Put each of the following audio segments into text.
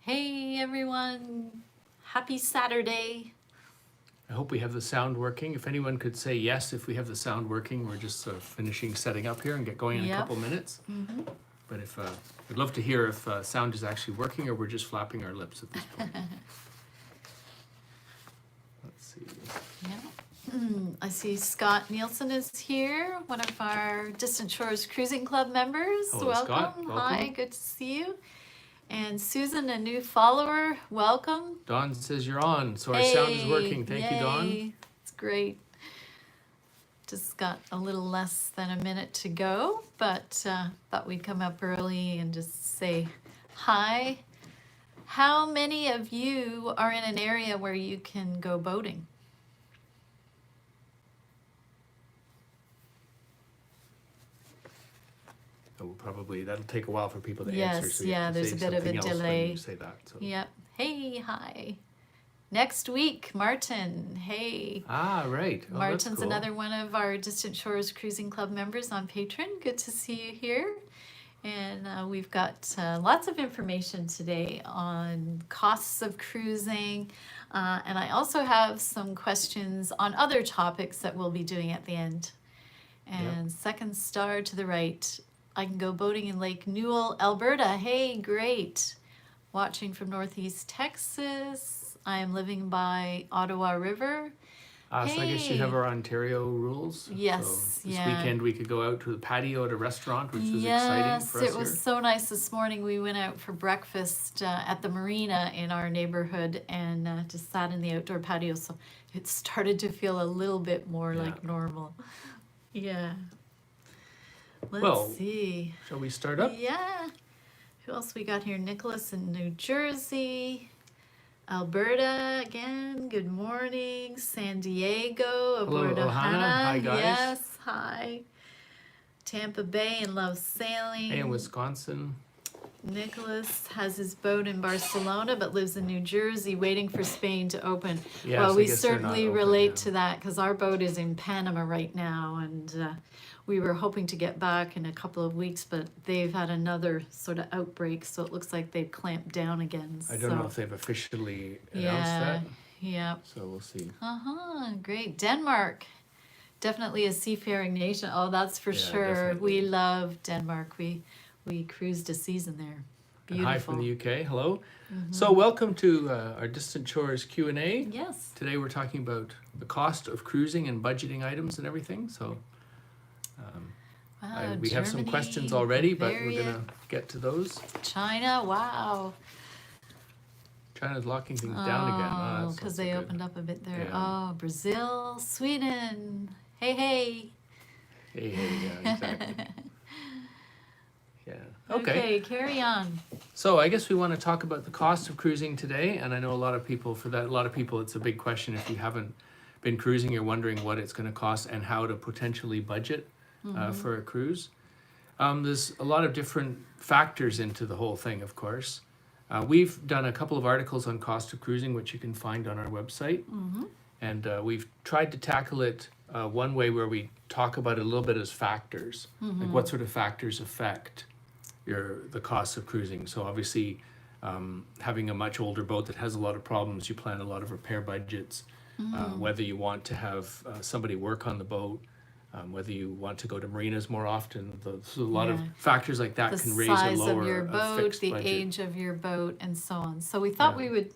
Hey everyone, happy Saturday. I hope we have the sound working. If anyone could say yes if we have the sound working, we're just finishing setting up here and get going in a couple minutes. But if I'd love to hear if sound is actually working or we're just flapping our lips at this point. Let's see. I see Scott Nielsen is here, one of our Distant Shores Cruising Club members. Hello, Scott. Welcome. Hi, good to see you. And Susan, a new follower, welcome. Dawn says you're on, so our sound is working. Thank you, Dawn. It's great. Just got a little less than a minute to go, but thought we'd come up early and just say hi. How many of you are in an area where you can go boating? Oh, probably that'll take a while for people to Yes, answer. So you yeah, have to there's a say bit of a something else when delay. you say that. So. Yep. Hey, hi. Next week, Martin. Hey. Ah, right. Oh, Martin's that's cool. another one of our Distant Shores Cruising Club members on Patreon. Good to see you here. And we've got lots of information today on costs of cruising. And I also have some questions on other topics that we'll be doing at the end. And second star to the right, I can go boating in Lake Newell, Alberta. Hey, great. Watching from Northeast Texas. I am living by Ottawa River. So I guess you have our Ontario rules. Yes, so this weekend we could go out to the patio at a restaurant, which was exciting for us. Yes, it was so nice this morning. We went out for breakfast at the marina in our neighborhood and just sat in the outdoor patio. So it started to feel a little bit more like normal. Yeah. Let's see. Shall we start up? Yeah. Who else we got here? Nicholas in New Jersey. Alberta again, good morning. San Diego, Alberta. Hello, Ohana. Hi, guys. Yes, hi. Tampa Bay and loves sailing. Hey, in Wisconsin. Nicholas has his boat in Barcelona but lives in New Jersey waiting for Spain to open. Yes, well, I we guess they're not certainly open, relate to that because our boat is in Panama right now and we were hoping to get back in a couple of weeks, but they've had another sort of outbreak, so it looks like they've clamped down again. I don't know if they've officially announced that. Yeah. So we'll see. Great. Denmark. Definitely a seafaring nation. Oh, that's for sure. Definitely. We love Denmark. We cruised a season there. Beautiful. And hi from the UK. Hello. So welcome to our Distant Shores Q&A. Yes. Today we're talking about the cost of cruising and budgeting items and everything. So we have some questions already, but we're going to get to those. China, wow. China's locking things down again. Oh, because they opened up a bit there. Yeah. Oh, Brazil, Sweden. Hey, hey. Hey, yeah, exactly. Yeah. Okay, carry on. So I guess we want to talk about the cost of cruising today, and I know a lot of people it's a big question. If you haven't been cruising, you're wondering what it's going to cost and how to potentially budget for a cruise. There's a lot of different factors into the whole thing, of course. We've done a couple of articles on cost of cruising, which you can find on our website, and we've tried to tackle it one way where we talk about it a little bit as factors, like what sort of factors affect the cost of cruising. So obviously, having a much older boat that has a lot of problems, you plan a lot of repair budgets. Whether you want to have somebody work on the boat, whether you want to go to marinas more often, so a lot of factors like that can raise a lower The size of your boat, the budget. age of your boat, and so on. So we thought we would,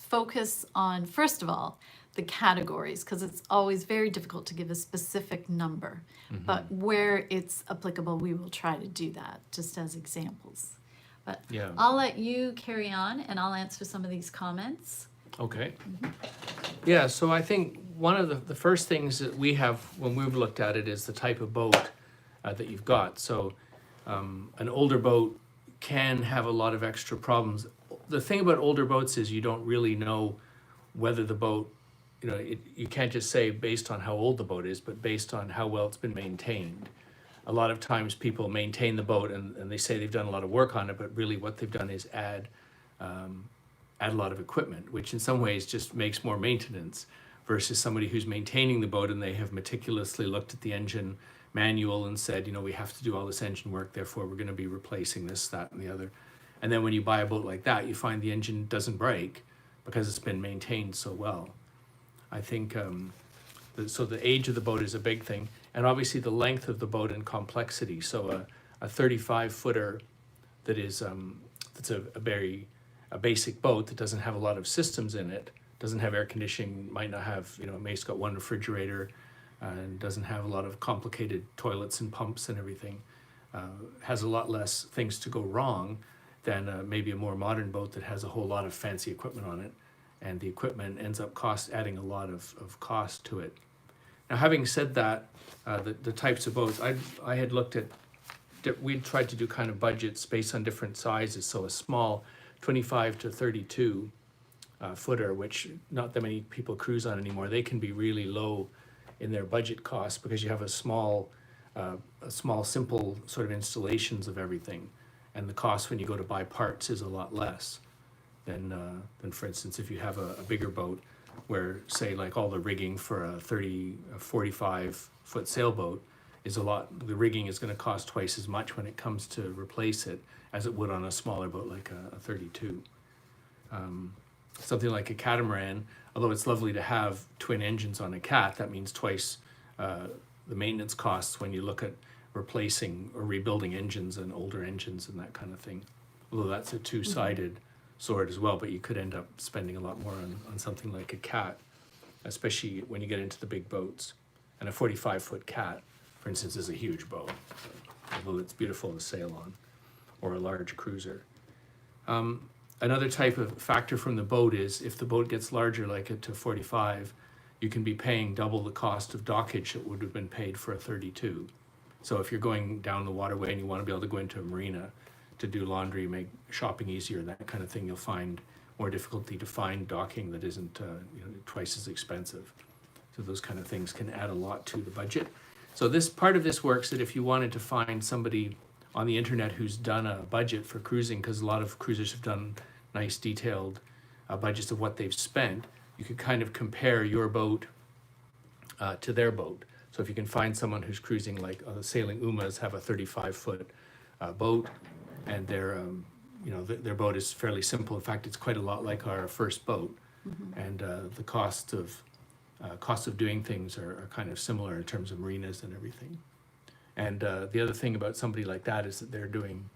focus on, first of all, the categories, because it's always very difficult to give a specific number. But where it's applicable, we will try to do that, just as examples. But I'll let you carry on, and I'll answer some of these comments. Okay. Yeah, so I think one of the first things that we have when we've looked at it is the type of boat that you've got. So an older boat can have a lot of extra problems. The thing about older boats is you don't really know whether the boat, you can't just say based on how old the boat is, but based on how well it's been maintained. A lot of times people maintain the boat and they say they've done a lot of work on it, but really what they've done is add a lot of equipment, which in some ways just makes more maintenance versus somebody who's maintaining the boat and they have meticulously looked at the engine manual and said, we have to do all this engine work, therefore we're going to be replacing this, that, and the other. And then when you buy a boat like that, you find the engine doesn't break because it's been maintained so well. I think so the age of the boat is a big thing, and obviously the length of the boat and complexity. So a 35-footer that is that's a basic boat that doesn't have a lot of systems in it, doesn't have air conditioning, might not have, it may have got one refrigerator, and doesn't have a lot of complicated toilets and pumps and everything, has a lot less things to go wrong than maybe a more modern boat that has a whole lot of fancy equipment on it, and the equipment ends up adding a lot of cost to it. Now, having said that, the types of boats, I had looked at, we'd tried to do kind of budgets based on different sizes. So a small 25 to 32 footer, which not that many people cruise on anymore, they can be really low in their budget costs because you have a small simple sort of installations of everything, and the cost when you go to buy parts is a lot less than for instance if you have a bigger boat where, say, like all the rigging for a 45 foot sailboat is the rigging is going to cost twice as much when it comes to replace it as it would on a smaller boat like a 32. Something like a catamaran, although it's lovely to have twin engines on a cat, that means twice the maintenance costs when you look at replacing or rebuilding engines and older engines and that kind of thing. Although that's a two-sided sword as well, but you could end up spending a lot more on something like a cat, especially when you get into the big boats. And a 45-foot cat, for instance, is a huge boat, although it's beautiful to sail on, or a large cruiser. Another type of factor from the boat is if the boat gets larger, like it to 45, you can be paying double the cost of dockage that would have been paid for a 32. So if you're going down the waterway and you want to be able to go into a marina to do laundry, make shopping easier, that kind of thing, you'll find more difficulty to find docking that isn't twice as expensive. So those kind of things can add a lot to the budget. So this part of this works that if you wanted to find somebody on the internet who's done a budget for cruising, because a lot of cruisers have done nice detailed budgets of what they've spent, you could kind of compare your boat to their boat. So if you can find someone who's cruising, like sailing Umas have a 35-foot boat, and their boat is fairly simple. In fact, it's quite a lot like our first boat, and the cost of doing things are kind of similar in terms of marinas and everything. And the other thing about somebody like that is that they're doing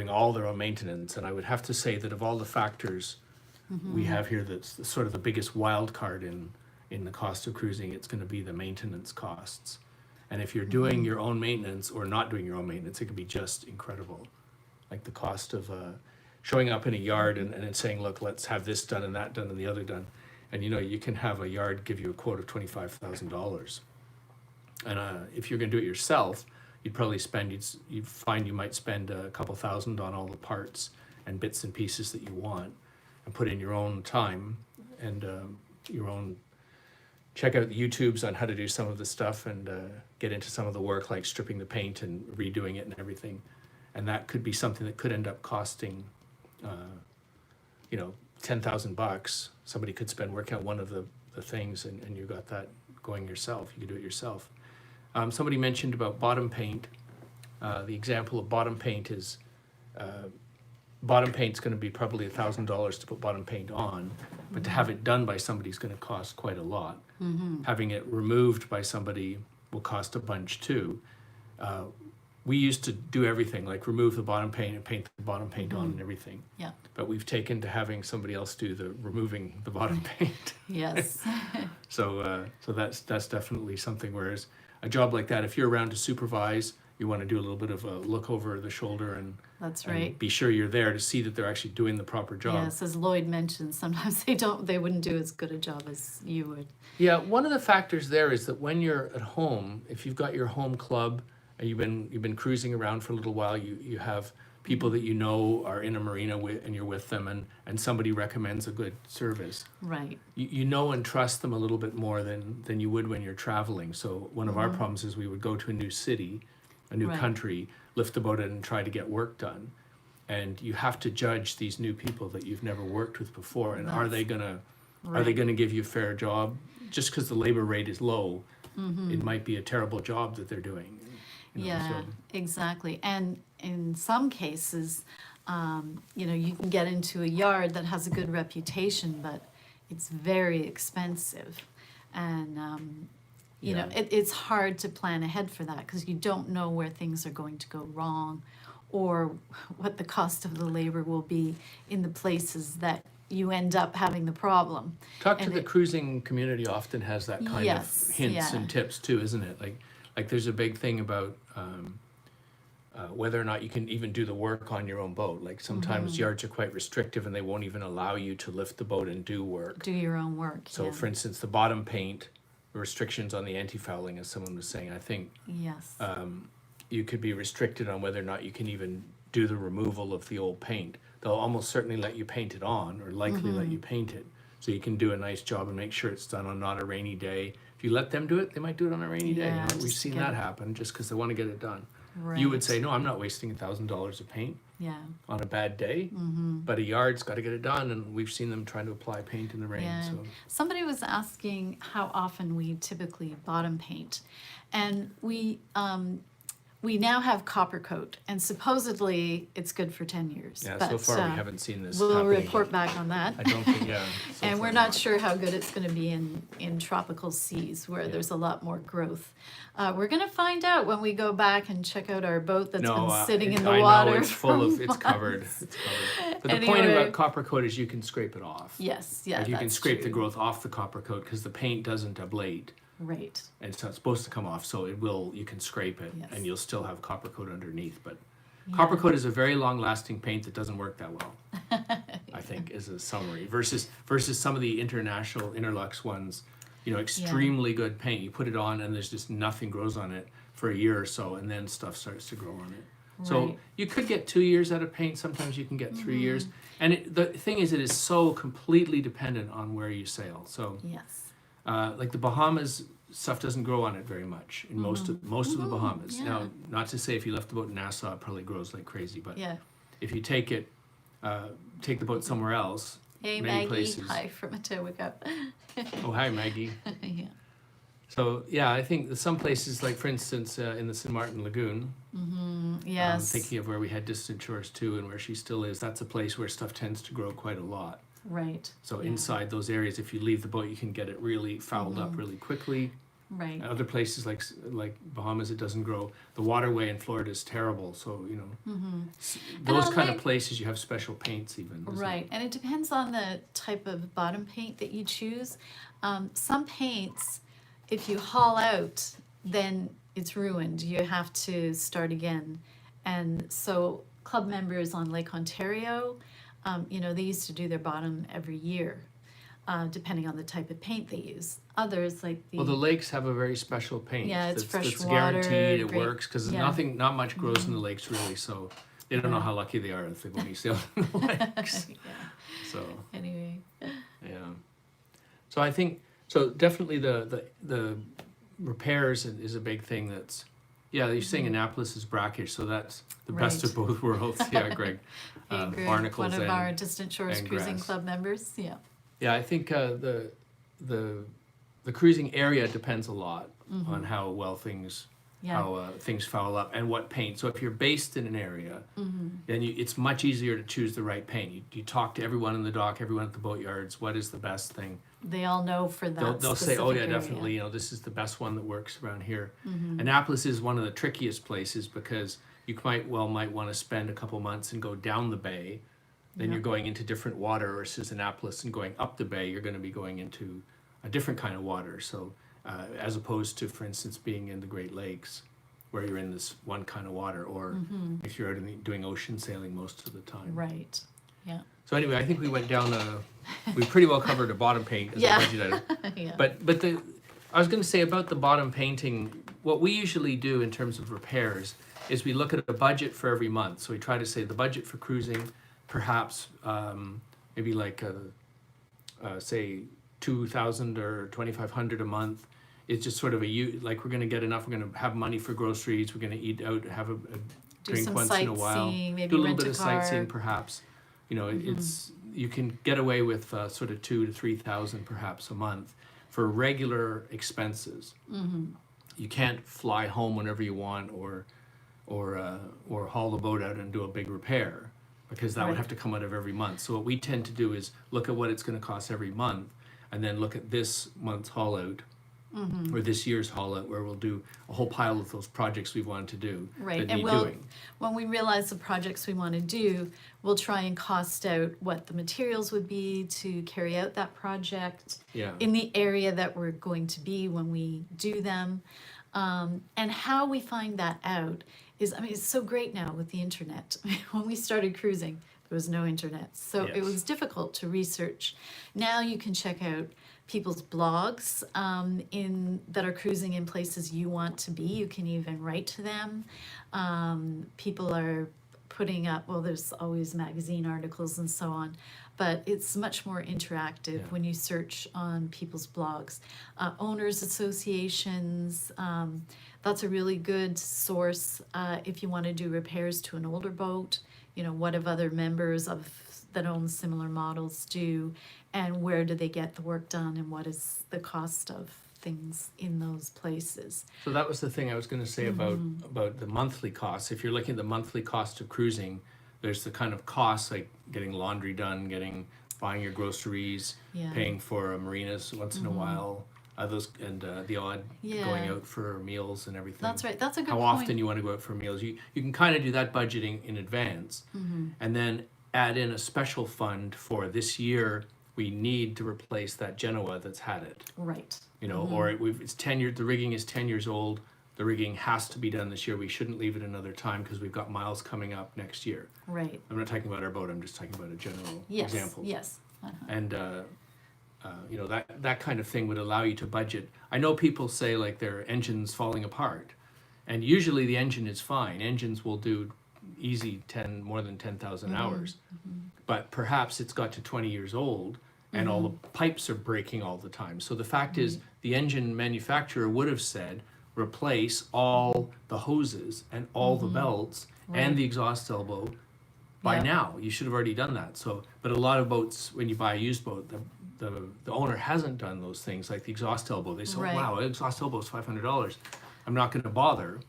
all their own maintenance. And I would have to say that of all the factors we have here, that's sort of the biggest wild card in the cost of cruising, it's going to be the maintenance costs. And if you're doing your own maintenance or not doing your own maintenance, it can be just incredible. Like the cost of showing up in a yard and saying, look, let's have this done and that done and the other done. And you can have a yard give you a quote of $25,000. And if you're going to do it yourself, you'd probably you'd find you might spend a couple thousand on all the parts and bits and pieces that you want, and put in your own time and your own. Check out the YouTubes on how to do some of the stuff and get into some of the work, like stripping the paint and redoing it and everything. And that could be something that could end up costing, $10,000. Somebody could spend working out one of the things, and you got that going yourself. You could do it yourself. Somebody mentioned about bottom paint. The example of bottom paint is bottom paint's going to be probably $1,000 to put bottom paint on, but to have it done by somebody is going to cost quite a lot. Having it removed by somebody will cost a bunch too. We used to do everything, like remove the bottom paint and paint the bottom paint on and everything. Yeah. But we've taken to having somebody else do the removing the bottom paint. Yes. So that's definitely something. Whereas a job like that, if you're around to supervise, you want to do a little bit of a look over the shoulder and That's right. and be sure you're there to see that they're actually doing the proper job. Yes, as Lloyd mentioned, sometimes they wouldn't do as good a job as you would. Yeah, one of the factors there is that when you're at home, if you've got your home club and you've been cruising around for a little while, you have people that you know are in a marina and you're with them, and somebody recommends a good service. Right. You know and trust them a little bit more than you would when you're traveling. So one of our problems is we would go to a new city, a new country, lift the boat in and try to get work done. And you have to judge these new people that you've never worked with before, and are they gonna give you a fair job? Just because the labor rate is low, it might be a terrible job that they're doing. Exactly. And in some cases, you can get into a yard that has a good reputation, but it's very expensive. And, it's hard to plan ahead for that because you don't know where things are going to go wrong or what the cost of the labor will be in the places that you end up having the problem. The cruising community often has that kind Yes, of hints yeah. and tips too, isn't it? Like there's a big thing about whether or not you can even do the work on your own boat. Like sometimes yards are quite restrictive and they won't even allow you to lift the boat and do work. Do your own work. So yeah. for instance, the bottom paint, restrictions on the anti-fouling, as someone was saying, I think Yes. you could be restricted on whether or not you can even do the removal of the old paint. They'll almost certainly let you paint it on, or likely let you paint it. So you can do a nice job and make sure it's done on not a rainy day. If you let them do it, they might do it on a rainy day. Yeah, We've just seen get that it- happen just because they want to get it done. Right. You would say, no, I'm not wasting $1,000 of paint Yeah. on a bad day, but a yard's got to get it done, and we've seen them trying to apply paint in the rain. Yeah. So Somebody was asking how often we typically bottom paint, and we now have Coppercoat, and supposedly it's good for 10 years. yeah, but, so far we haven't seen this We'll happening. report back on that. I don't think, yeah. so And far we're not sure how good it's going to be in tropical seas where Yeah. there's a lot more growth. We're going to find out when we go back and check out our boat that's No, been sitting in the I water. know it's full of, for it's covered. months. It's covered. But the point Anyway. about copper coat is you can scrape it off. Yes, yeah, Like you can that's scrape the true. growth off the copper coat because the paint doesn't ablate, Right. and it's not supposed to come off. So it will. You can scrape it, Yes. and you'll still have copper coat underneath. But Yeah. copper coat is a very long-lasting paint that doesn't work that well. I think is a summary versus some of the international Interlux ones. Extremely good paint. You put it on, and there's just nothing grows on it for a year or so, and then stuff starts to grow on it. So Right. you could get 2 years out of paint. Sometimes you can get 3 years. And the thing is, it is so completely dependent on where you sail. So, Yes. like the Bahamas, stuff doesn't grow on it very much in most of the Bahamas. yeah. Now, not to say if you left the boat in Nassau, it probably grows like crazy. But Yeah. if you take the boat somewhere else, Hey, many Maggie. places. Hi from Etobicoke. Oh, hi, Maggie. Yeah. So yeah, I think that some places, like for instance, in the St. Martin Lagoon, Yes. thinking of where we had Distant Shores too, and where she still is, that's a place where stuff tends to grow quite a lot. Right. So Yeah. inside those areas, if you leave the boat, you can get it really fouled up really quickly. Right. Other places like Bahamas, it doesn't grow. The waterway in Florida is terrible, so those I kind of like- places you have special paints even. isn't it? Right, and it depends on the type of bottom paint that you choose. Some paints, if you haul out, then it's ruined. You have to start again. And so club members on Lake Ontario, they used to do their bottom every year, depending on the type of paint they use. Others, like Well, the lakes have a very special paint. Yeah, it's fresh that's water, guaranteed. It great- works because yeah. not much grows in the lakes really. So they don't know Right. how lucky they are if they're going to sail in the lakes. yeah. So Anyway, yeah. So I think definitely the repairs is a big thing. That's you're saying Annapolis is brackish, so that's the best of Right. both worlds. Yeah, Greg. hey, Greg, Barnacles one of and- our Distant Shores and Cruising grass. Club members. Yeah. Yeah, I think the cruising area depends a lot on how well things Yeah. things foul up and what paint. So if you're based in an area, then it's much easier to choose the right paint. You talk to everyone in the dock, everyone at the boatyards. What is the best thing? They all know for that. They'll say, oh yeah, specific area. definitely. This is the best one that works around here. Annapolis is one of the trickiest places because you might want to spend a couple months and go down the bay. Then you're going into different water versus Annapolis, and going up the bay, you're going to be going into a different kind of water. So as opposed to, for instance, being in the Great Lakes, where you're in this one kind of water, or if you're doing ocean sailing most of the time. Right. Yeah. So anyway, I think we went down we pretty well covered a bottom paint as Yeah. a budget item. Yeah. But I was going to say about the bottom painting, what we usually do in terms of repairs is we look at a budget for every month. So we try to say the budget for cruising, perhaps maybe like say 2,000 or 2,500 a month. It's just sort of like we're going to get enough. We're going to have money for groceries. We're going to eat out, have a drink some once in a while. sightseeing, maybe do a little rent bit a of sightseeing, car. perhaps. It's you can get away with sort of 2,000 to 3,000 perhaps a month for regular expenses. You can't fly home whenever you want, or or haul the boat out and do a big repair, because that would Right. have to come out of every month. So what we tend to do is look at what it's going to cost every month, and then look at this month's haul out or this year's haul out, where we'll do a whole pile of those projects we've wanted to do Right, that and need we'll, doing. when we realize the projects we want to do, we'll try and cost out what the materials would be to carry out that project Yeah. in the area that we're going to be when we do them. And how we find that out is, I mean, it's so great now with the internet. When we started cruising, there was no internet, so it Yes. was difficult to research. Now you can check out people's blogs that are cruising in places you want to be. You can even write to them. People are putting up, well, there's always magazine articles and so on, but it's much more interactive Yeah. when you search on people's blogs. Owners associations, that's a really good source if you want to do repairs to an older boat. You know, what have other members that own similar models do, and where do they get the work done, and what is the cost of things in those places. So that was the thing I was going to say about the monthly costs. If you're looking at the monthly cost of cruising, there's the kind of costs like getting laundry done, buying your groceries, Yeah. paying for marinas once in a while, those and the odd Yeah. going out for meals and everything. That's right, that's a good How point. often you want to go out for meals. You can kind of do that budgeting in advance, and then add in a special fund for this year. We need to replace that Genoa that's had it. Right, You know, or it's 10 years, the rigging is 10 years old, the rigging has to be done this year, we shouldn't leave it another time because we've got miles coming up next year. right. I'm not talking about our boat, I'm just talking about a general Yes, example. yes. Uh-huh. And, you know, that kind of thing would allow you to budget. I know people say like their engine's falling apart, and usually the engine is fine. Engines will do easy more than 10,000 hours, but perhaps it's got to 20 years old, and all the pipes are breaking all the time. So the fact is, the engine manufacturer would have said, replace all the hoses and all the belts Right. and the exhaust elbow by Yeah. now. You should have already done that. So, but a lot of boats, when you buy a used boat, the owner hasn't done those things, like the exhaust elbow. They say, Right. wow, exhaust elbow is $500. I'm not going to bother.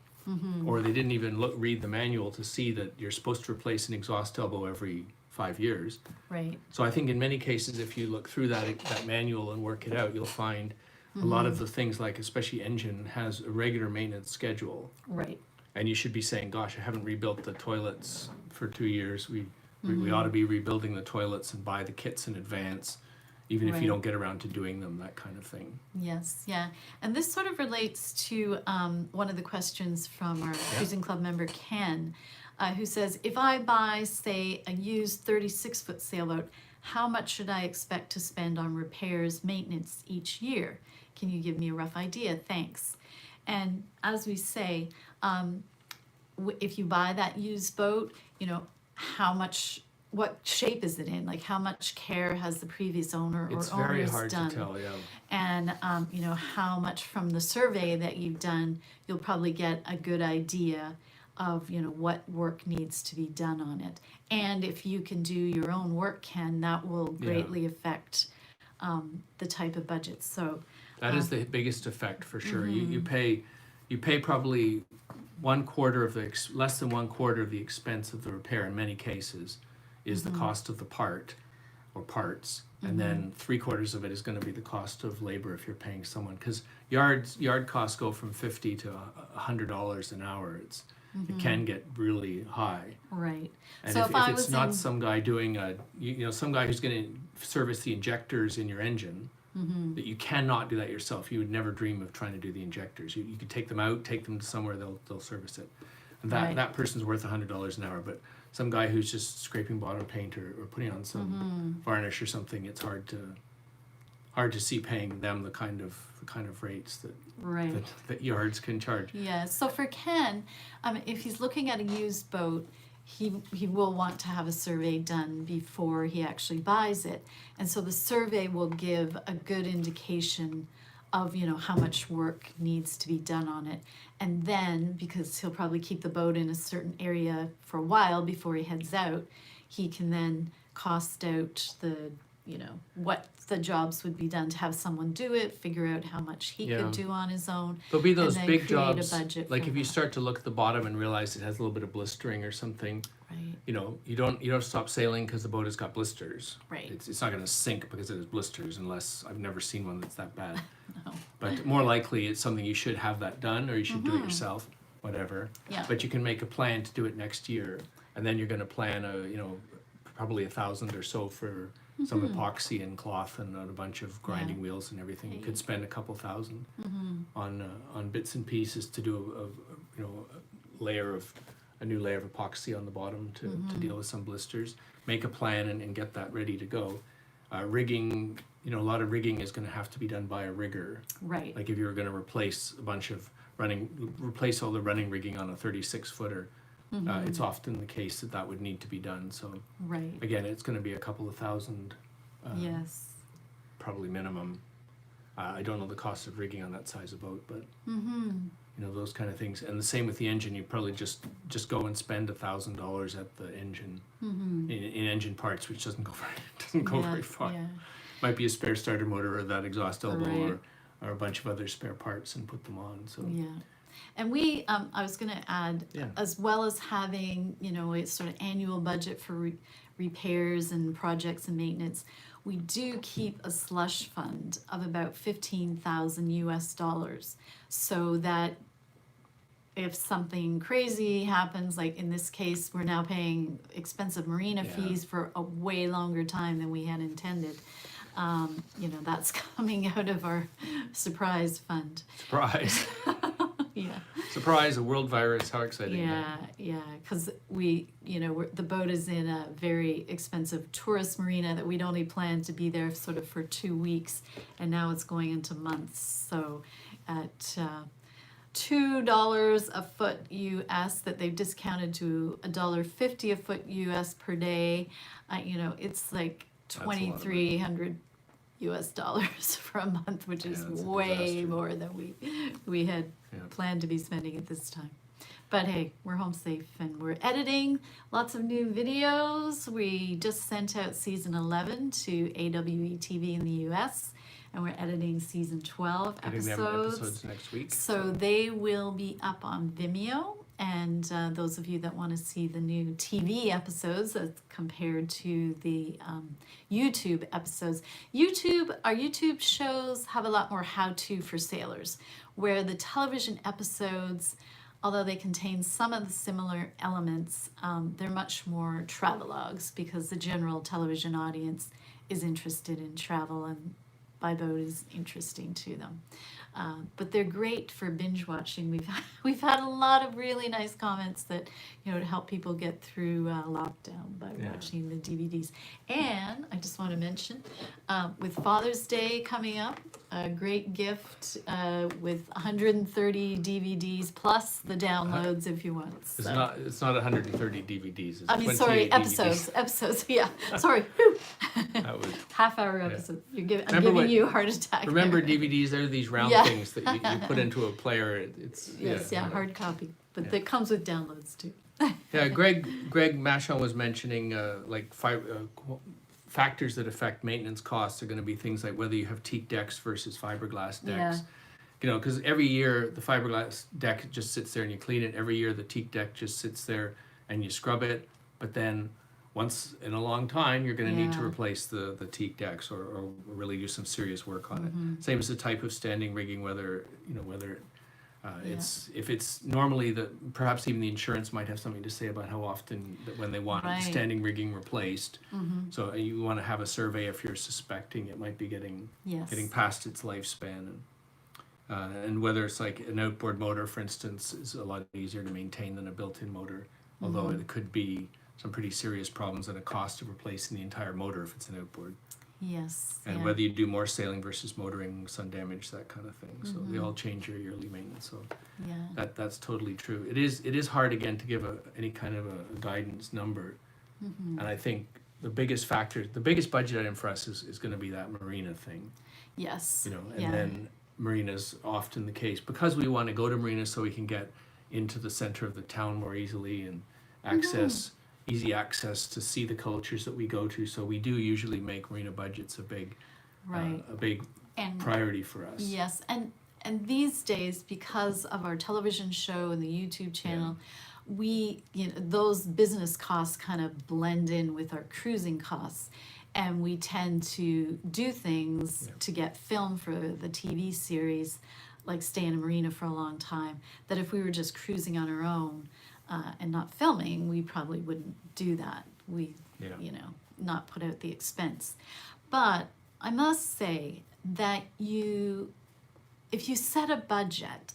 Or they didn't even read the manual to see that you're supposed to replace an exhaust elbow every 5 years. Right, So I think in many cases, if you look through that manual and work it out, you'll find a lot of the things, like especially engine, has a regular maintenance schedule. right, And you should be saying, gosh, I haven't rebuilt the toilets for 2 years. We ought to be rebuilding the toilets and buy the kits in advance, even if Right. you don't get around to doing them, that kind of thing. yes, yeah. And this sort of relates to one of the questions from our Cruising Club member, Ken, who says, if I buy, say, a used 36-foot sailboat, how much should I expect to spend on repairs, maintenance each year? Can you give me a rough idea? Thanks. And as we say, if you buy that used boat, you know, what shape is it in? Like, how much care has the previous owner or It's very owners hard done? to tell, yeah. And you know, how much from the survey that you've done, you'll probably get a good idea of, you know, what work needs to be done on it. And if you can do your own work, Ken, that will Yeah. greatly affect the type of budget. So That is the biggest effect for sure. You pay probably less than one quarter of the expense of the repair in many cases is the cost of the part or parts, and then 3/4 of it is going to be the cost of labor if you're paying someone, because yard costs go from $50 to $100 an hour. It can get really high. right. And So if if I it's was not in, some guy doing some guy who's going to service the injectors in your engine, that you cannot do that yourself. You would never dream of trying to do the injectors. You could take them out, take them to somewhere, they'll service it. And Right. that person's worth $100 an hour. But some guy who's just scraping bottom paint or putting on some varnish or something, it's hard to see paying them the kind of rates right. that yards can charge. Yeah, so for Ken, if he's looking at a used boat, he will want to have a survey done before he actually buys it. And so the survey will give a good indication of, you know, how much work needs to be done on it. And then, because he'll probably keep the boat in a certain area for a while before he heads out, he can then cost out the what the jobs would be done to have someone do it, figure out how much he Yeah. could do on his own. There'll be those and then big create a jobs, budget like for if you that. start to look at the bottom and realize it has a little bit of blistering or something, Right, you don't stop sailing because the boat has got blisters. right. It's not going to sink because it has blisters, unless I've never seen one that's that bad. No. But more likely, it's something you should have that done, or you should do it yourself, whatever. Yeah. But you can make a plan to do it next year, and then you're going to plan probably 1,000 or so for some epoxy and cloth and a bunch of grinding wheels and everything. You could spend a couple thousand on bits and pieces to do a new layer of epoxy on the bottom to deal with some blisters. Make a plan and get that ready to go. Rigging, a lot of rigging is going to have to be done by a rigger. Right. Like if you were going to replace replace all the running rigging on a 36-footer, it's often the case that would need to be done. So Right. again, it's going to be a couple of thousand, Yes. probably minimum. I don't know the cost of rigging on that size of boat, but those kind of things. And the same with the engine. You probably just go and spend $1,000 at the engine in engine parts, which doesn't go very far. Yeah. Might be a spare starter motor or that exhaust elbow Right. or a bunch of other spare parts and put them on. So Yeah. And we, I was going to add, Yeah. as well as having, a sort of annual budget for repairs and projects and maintenance, we do keep a slush fund of about $15,000 so that if something crazy happens, like in this case, we're now paying expensive marina Yeah. fees for a way longer time than we had intended. That's coming out of our surprise fund. surprise, Yeah. surprise! A world virus. How exciting! Yeah, because the boat is in a very expensive tourist marina that we'd only planned to be there sort of for 2 weeks, and now it's going into months. So at $2 a foot US that they've discounted to $1.50 a foot US per day, it's like That's a lot of money. $2,300 US for a month, which is that's a way disaster. more than we had Yeah. planned to be spending at this time. But hey, we're home safe and we're editing lots of new videos. We just sent out season 11 to AWE TV in the US, and we're editing season 12 Getting them episodes next week. So they will be up on Vimeo. And those of you that want to see the new TV episodes as compared to the YouTube episodes, our YouTube shows have a lot more how-to for sailors, where the television episodes, although they contain some of the similar elements, they're much more travelogues because the general television audience is interested in travel and by boat is interesting to them. But they're great for binge watching. We've had a lot of really nice comments that to help people get through lockdown by watching the DVDs. And I just want to mention, with Father's Day coming up, a great gift with 130 DVDs plus the downloads if you want. It's not 130 DVDs. It's I mean, sorry, 28 DVDs. episodes. Yeah, sorry. Whew. That was, Half-hour episodes. I'm Remember giving what- you a heart attack. remember there. DVDs? They're these round Yeah. things that you put into a player. It's Yes, hard copy, but Yeah. that comes with downloads too. Yeah, Greg Machon was mentioning factors that affect maintenance costs are going to be things like whether you have teak decks versus fiberglass decks. Because every year the fiberglass deck just sits there and you clean it. Every year the teak deck just sits there and you scrub it. But then once in a long time, you're going to need to Yeah. replace the teak decks or really do some serious work on it. Same as the type of standing rigging, whether if it's normally perhaps even the insurance might have something to say about how often when they want Right. standing rigging replaced. So you want to have a survey if you're suspecting it might be getting past its lifespan, and whether it's like an outboard motor, for instance, is a lot easier to maintain than a built-in motor, although it could be some pretty serious problems and a cost of replacing the entire motor if it's an outboard. Yes. And yeah. whether you do more sailing versus motoring, sun damage, that kind of thing. So they all change your yearly maintenance. So Yeah. that's totally true. It is hard again to give any kind of a guidance number. And I think the biggest budget item for us is going to be that marina thing. Yes. And then marinas often the case because we want to go to marinas so we can get into the center of the town more easily and access easy access to see the cultures that we go to. So we do usually make marina budgets Right. a big And priority for us. yes, and these days, because of our television show and the YouTube channel, we, those business costs kind of blend in with our cruising costs, and we tend to do things to get film for the TV series, like stay in a marina for a long time, that if we were just cruising on our own and not filming, we probably wouldn't do that. We, not put out the expense. But I must say that if you set a budget,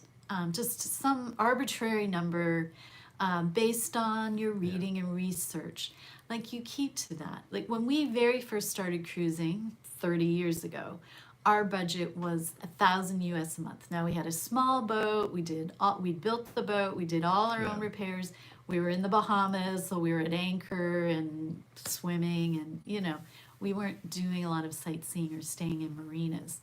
just some arbitrary number based on your reading and research, like you keep to that. Like when we very first started cruising 30 years ago, our budget was $1,000 a month. Now we had a small boat. We built the boat. We did all our own repairs. We were in the Bahamas, so we were at anchor and swimming, and we weren't doing a lot of sightseeing or staying in marinas.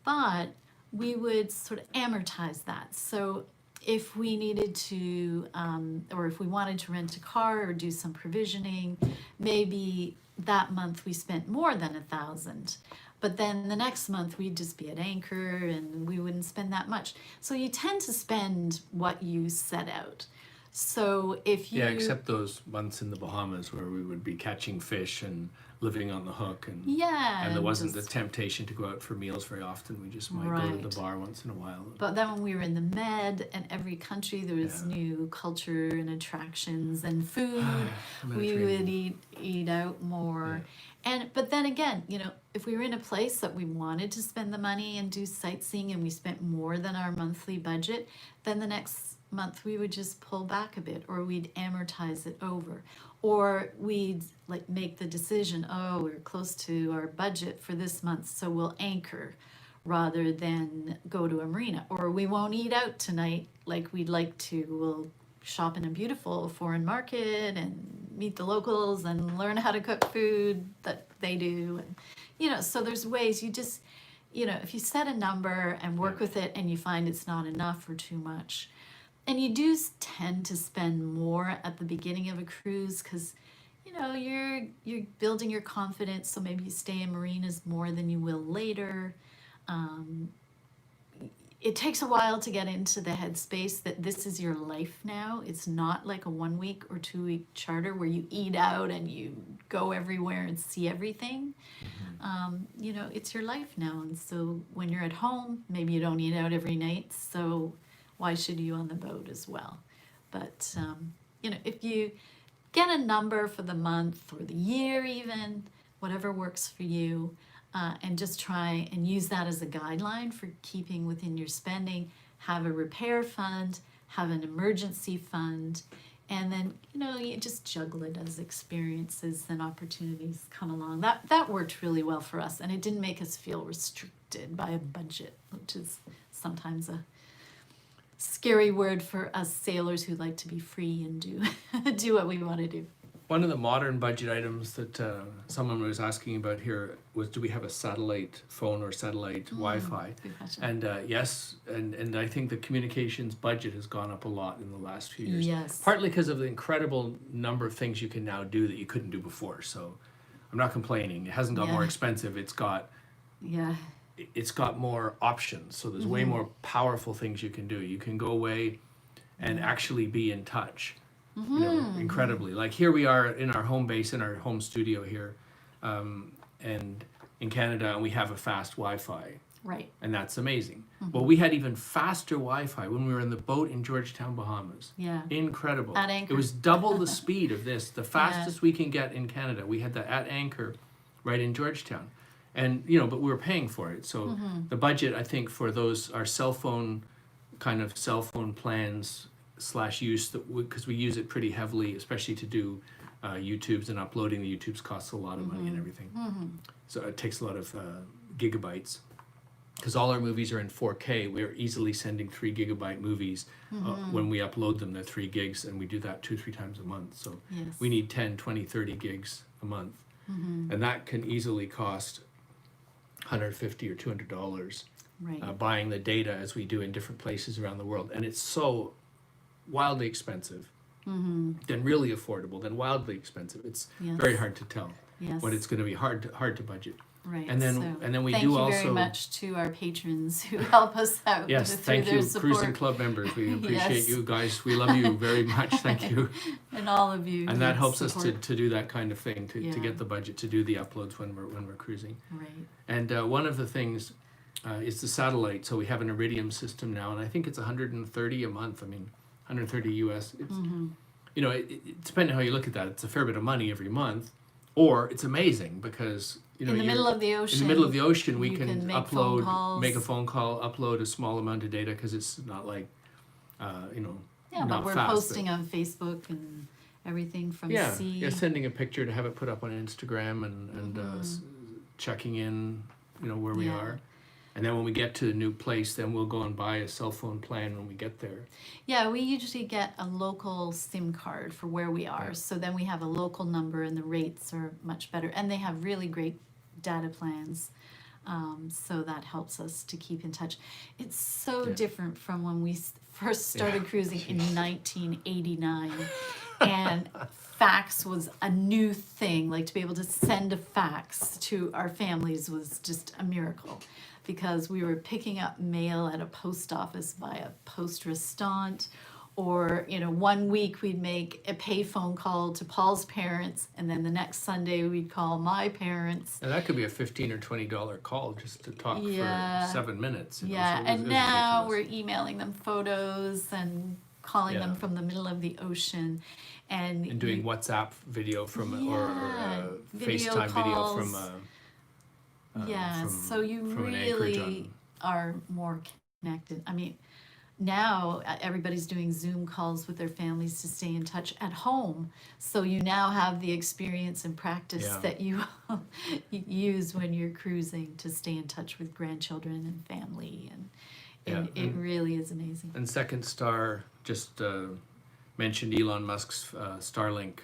But we would sort of amortize that. So if we needed to, or if we wanted to rent a car or do some provisioning, maybe that month we spent more than $1,000. But then the next month we'd just be at anchor and we wouldn't spend that much. So you tend to spend what you set out. So if you... Yeah, except those months in the Bahamas where we would be catching fish and living on the hook, and there wasn't the temptation to go out for meals very often. We just might go to the bar once in a while. But then when we were in the Med, and every country there was new culture and attractions and food, we would eat out more. But then again, if we were in a place that we wanted to spend the money and do sightseeing and we spent more than our monthly budget, then the next month we would just pull back a bit, or we'd amortize it over, or we'd like make the decision, oh, we're close to our budget for this month, so we'll anchor rather than go to a marina, or we won't eat out tonight like we'd like to. We'll shop in a beautiful foreign market and meet the locals and learn how to cook food that they do. And so there's ways. You just if you set a number and work with it and you find it's not enough or too much, and you do tend to spend more at the beginning of a cruise because you're building your confidence, so maybe you stay in marinas more than you will later. It takes a while to get into the headspace that this is your life now. It's not like a 1 week or 2 week charter where you eat out and you go everywhere and see everything. It's your life now, and so when you're at home, maybe you don't eat out every night, so why should you on the boat as well? But if you get a number for the month or the year, even whatever works for you, and just try and use that as a guideline for keeping within your spending. Have a repair fund, have an emergency fund, and then you just juggle it as experiences and opportunities come along. That worked really well for us, and it didn't make us feel restricted by a budget, which is sometimes a scary word for us sailors who like to be free and do what we want to do. One of the modern budget items that someone was asking about here was, do we have a satellite phone or satellite Wi-Fi? And yes, and I think the communications budget has gone up a lot in the last few years. Yes. Partly because of the incredible number of things you can now do that you couldn't do before. So I'm not complaining. It hasn't got more expensive. It's got more options. So there's way more powerful things you can do. You can go away and actually be in touch. Incredibly. Like here we are in our home base, in our home studio here, and in Canada, and we have a fast Wi-Fi. Right. And that's amazing. Well, we had even faster Wi-Fi when we were in the boat in Georgetown, Bahamas. Yeah. Incredible. At anchor. It was double the speed of this, the fastest we can get in Canada. We had that at anchor right in Georgetown. And, but we were paying for it. So the budget, I think, for those, our cell phone plans / use, because we use it pretty heavily, especially to do YouTubes, and uploading the YouTubes costs a lot of money and everything. So it takes a lot of gigabytes. Because all our movies are in 4K, we're easily sending 3 gigabyte movies. When we upload them, they're 3 gigs, and we do that 2-3 times a month. So we need 10, 20, 30 gigs a month. And that can easily cost $150 or $200 buying the data as we do in different places around the world. And it's so wildly expensive then really affordable, then wildly expensive. It's Yes. very hard to tell Yes. when it's going to be hard to budget. Right. And then so and then we thank do you also very much to our patrons who help us out. yes, through thank their you, support. Cruising Club members. We appreciate Yes. you guys. We love you very much. Thank you. And all of you. And who that helps us support. to do that kind of thing, to Yeah. get the budget to do the uploads when we're cruising. Right. And one of the things is the satellite. So we have an Iridium system now, and I think it's 130 a month. I mean, 130 US. It's, you know, it depending on how you look at that, it's a fair bit of money every month, or it's amazing because, you know, In the middle of the ocean. in the middle of the ocean, we you can make phone upload, calls. make a phone call, upload a small amount of data because it's not like, you know, Yeah, not but we're fast, posting on Facebook and everything from sea. yeah, sending a picture to have it put up on Instagram and checking in, you know, where we Yeah. are. And then when we get to the new place, then we'll go and buy a cell phone plan when we get there. Yeah, we usually get a local SIM card for where we are. Yeah. So then we have a local number and the rates are much better. And they have really great data plans. So that helps us to keep in touch. It's so Yeah. different from when we first started Yeah, cruising in jeez. 1989. And fax was a new thing. Like to be able to send a fax to our families was just a miracle. Because we were picking up mail at a post office via poste restante, or you know, one week we'd make a payphone call to Paul's parents, and then the next Sunday we'd call my parents. And that could be a $15 or $20 call just to talk Yeah. for 7 minutes. You know, Yeah, so it and was now ridiculous. we're emailing them photos and calling them Yeah. from the middle of the ocean, and doing you- WhatsApp video from Yeah, video FaceTime video calls. from yeah, so you from an anchorage really on- are more connected. I mean, now everybody's doing Zoom calls with their families to stay in touch at home. So you now have the experience and practice Yeah. that you you use when you're cruising to stay in touch with grandchildren and family, and Yeah, it and- really is amazing. And Second Star just mentioned Elon Musk's Starlink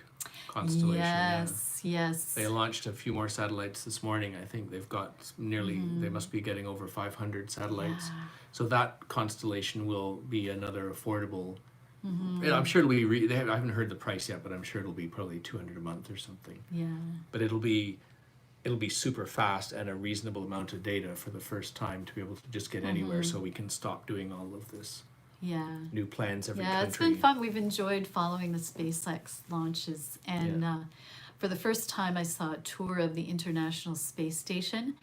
constellation. yeah. Yes. They launched a few more satellites this morning. I think they've got nearly, they must be getting over 500 satellites. Yeah. So that constellation will be another affordable. Yeah, I'm sure it'll be, I haven't heard the price yet, but I'm sure it'll be probably 200 a month or something. Yeah. But it'll be super fast and a reasonable amount of data for the first time to be able to just get anywhere, so we can stop doing all of this Yeah. new plans every Yeah, it's country. been fun. We've enjoyed following the SpaceX launches. And for the first time, I saw a tour of the International Space Station.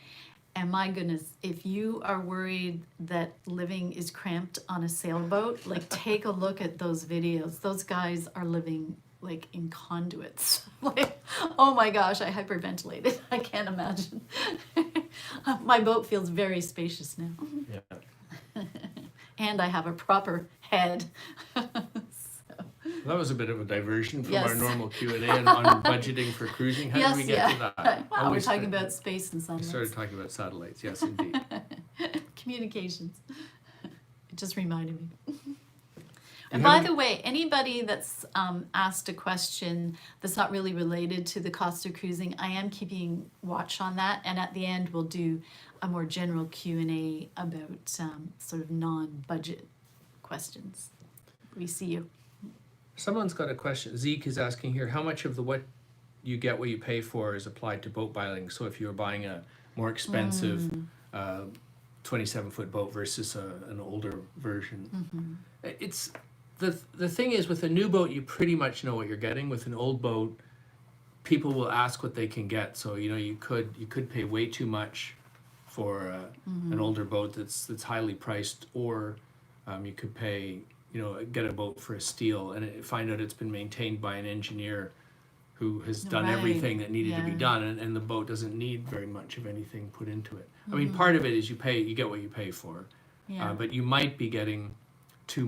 And my goodness, if you are worried that living is cramped on a sailboat, like take a look at those videos. Those guys are living like in conduits. Like, oh my gosh, I hyperventilated. I can't imagine. My boat feels very spacious now. Yeah. And I have a proper head. That was a bit of a diversion from Yes. our normal Q&A on budgeting for cruising. How did we get to that? Wow, we're Always talking good. about space and We satellites. started talking about satellites, yes, indeed. Communications. It just reminded me. You And by haven't- the way, anybody that's asked a question that's not really related to the cost of cruising, I am keeping watch on that. And at the end, we'll do a more general Q&A about sort of non-budget questions. We see you. Someone's got a question. Zeke is asking here, how much of the what you get what you pay for is applied to boat buying? So if you were buying a more expensive 27-foot boat versus an older version. It's the thing is, with a new boat, you pretty much know what you're getting. With an old boat, people will ask what they can get. So you know, you could pay way too much for an older boat that's highly priced, or you could pay, you know, get a boat for a steal and find out it's been maintained by an engineer who has done Right. everything that needed to be Yeah. done, and the boat doesn't need very much of anything put into it. I mean, part of it is you get what you pay for, Yeah. but you might be getting too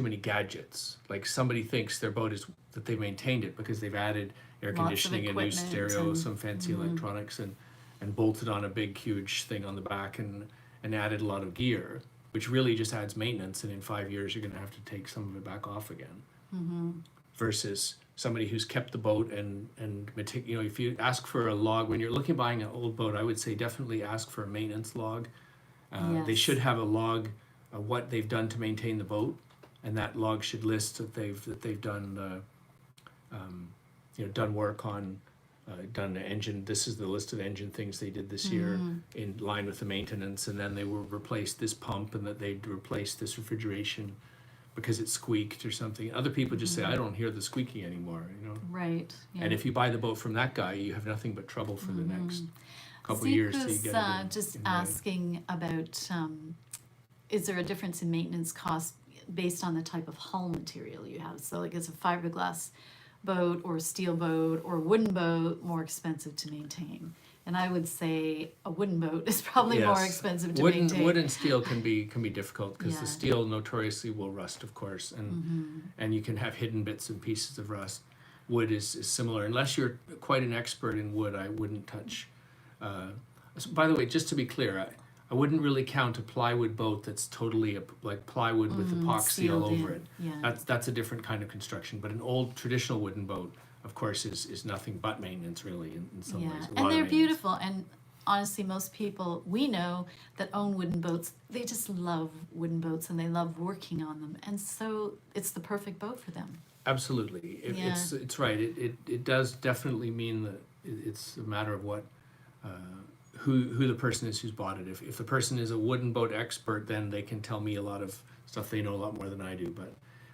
many gadgets. Like somebody thinks their boat is that they maintained it because they've added air Lots of conditioning, a new equipment stereo, and- some fancy electronics, and bolted on a big huge thing on the back and added a lot of gear, which really just adds maintenance, and in 5 years you're going to have to take some of it back off again. Versus somebody who's kept the boat and you know, if you ask for a log when you're looking at buying an old boat, I would say definitely ask for a maintenance log. They Yes. should have a log of what they've done to maintain the boat, and that log should list that they've done done work on done the engine. This is the list of engine things they did this year in line with the maintenance, and then they will replace this pump, and that they'd replace this refrigeration because it squeaked or something. Other people just say, I don't hear the squeaking anymore, Right. Yeah. And if you buy the boat from that guy, you have nothing but trouble for the next couple Zeke years. was Till you get it just in line. asking about, is there a difference in maintenance cost based on the type of hull material you have? So like is a fiberglass boat or a steel boat or wooden boat more expensive to maintain? And I would say a wooden boat is probably more Yes. expensive to Wood maintain. and steel can be difficult because Yeah. the steel notoriously will rust, of course, and you can have hidden bits and pieces of rust. Wood is similar. Unless you're quite an expert in wood, I wouldn't touch. By the way, just to be clear, I wouldn't really count a plywood boat that's totally like plywood with epoxy all sealed over in. it. Yeah. That's a different kind of construction. But an old traditional wooden boat, of course, is nothing but maintenance, really, in some ways. A lot And of they're maintenance. beautiful. And honestly, most people we know that own wooden boats, they just love wooden boats and they love working on them. And so it's the perfect boat for them. Absolutely, Yeah. it's right. It does definitely mean that it's a matter of what who the person is who's bought it. If the person is a wooden boat expert, then they can tell me a lot of stuff. They know a lot more than I do.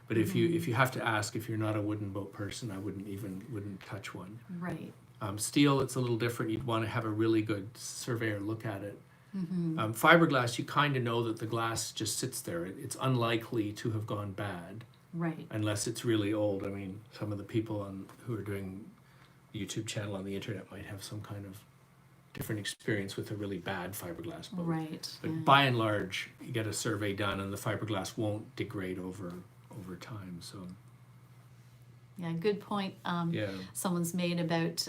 But if you have to ask, if you're not a wooden boat person, I wouldn't touch one. Right. Steel, it's a little different. You'd want to have a really good surveyor look at it. Fiberglass, you kind of know that the glass just sits there. It's unlikely to have gone bad. Right. Unless it's really old. I mean, some of the people who are doing the YouTube channel on the internet might have some kind of different experience with a really bad fiberglass boat. Right. But Yeah. by and large, you get a survey done and the fiberglass won't degrade over time. So Yeah, good point. yeah, Someone's made about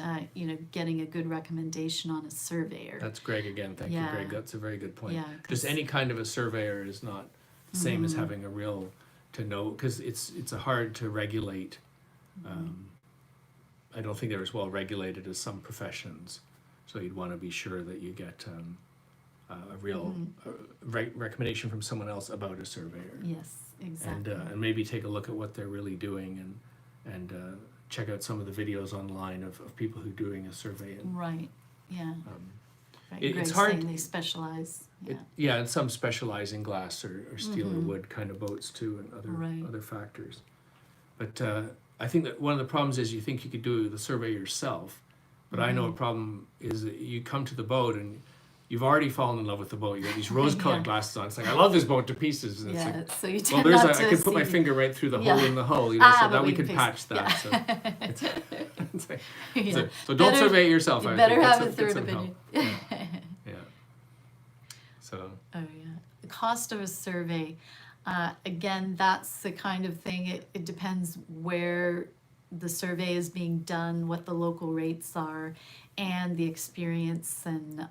getting a good recommendation on a surveyor. that's Greg again. Thank you, Yeah. Greg. That's a very good point. Yeah, Just 'cause- any kind of a surveyor is not the same as having a real to know, because it's a hard to regulate. I don't think they're as well regulated as some professions. So you'd want to be sure that you get a real recommendation from someone else about a surveyor, Yes, exactly. and maybe take a look at what they're really doing, and check out some of the videos online of people who are doing a survey. And, Right. Yeah. Right. it's Greg's hard- saying they specialize. yeah, and some specialize in glass or steel or wood kind of boats too, and Right. other factors. But I think that one of the problems is you think you could do the survey yourself, but I know a problem is that you come to the boat and you've already fallen in love with the boat. You got these rose-colored Yeah. glasses on. It's like, I love this boat to pieces. And Yeah. it's like, So you well, tend not I to could put my see- finger right through the Yeah. hole in the hull, so but that we we could can patch fix- that. yeah. So, it's like- Yeah. so don't Better- survey it yourself. You I better think. have Get a some third help. opinion. Yeah. So Oh, yeah. The cost of a survey, again, that's the kind of thing, it depends where the survey is being done, what the local rates are, and the experience and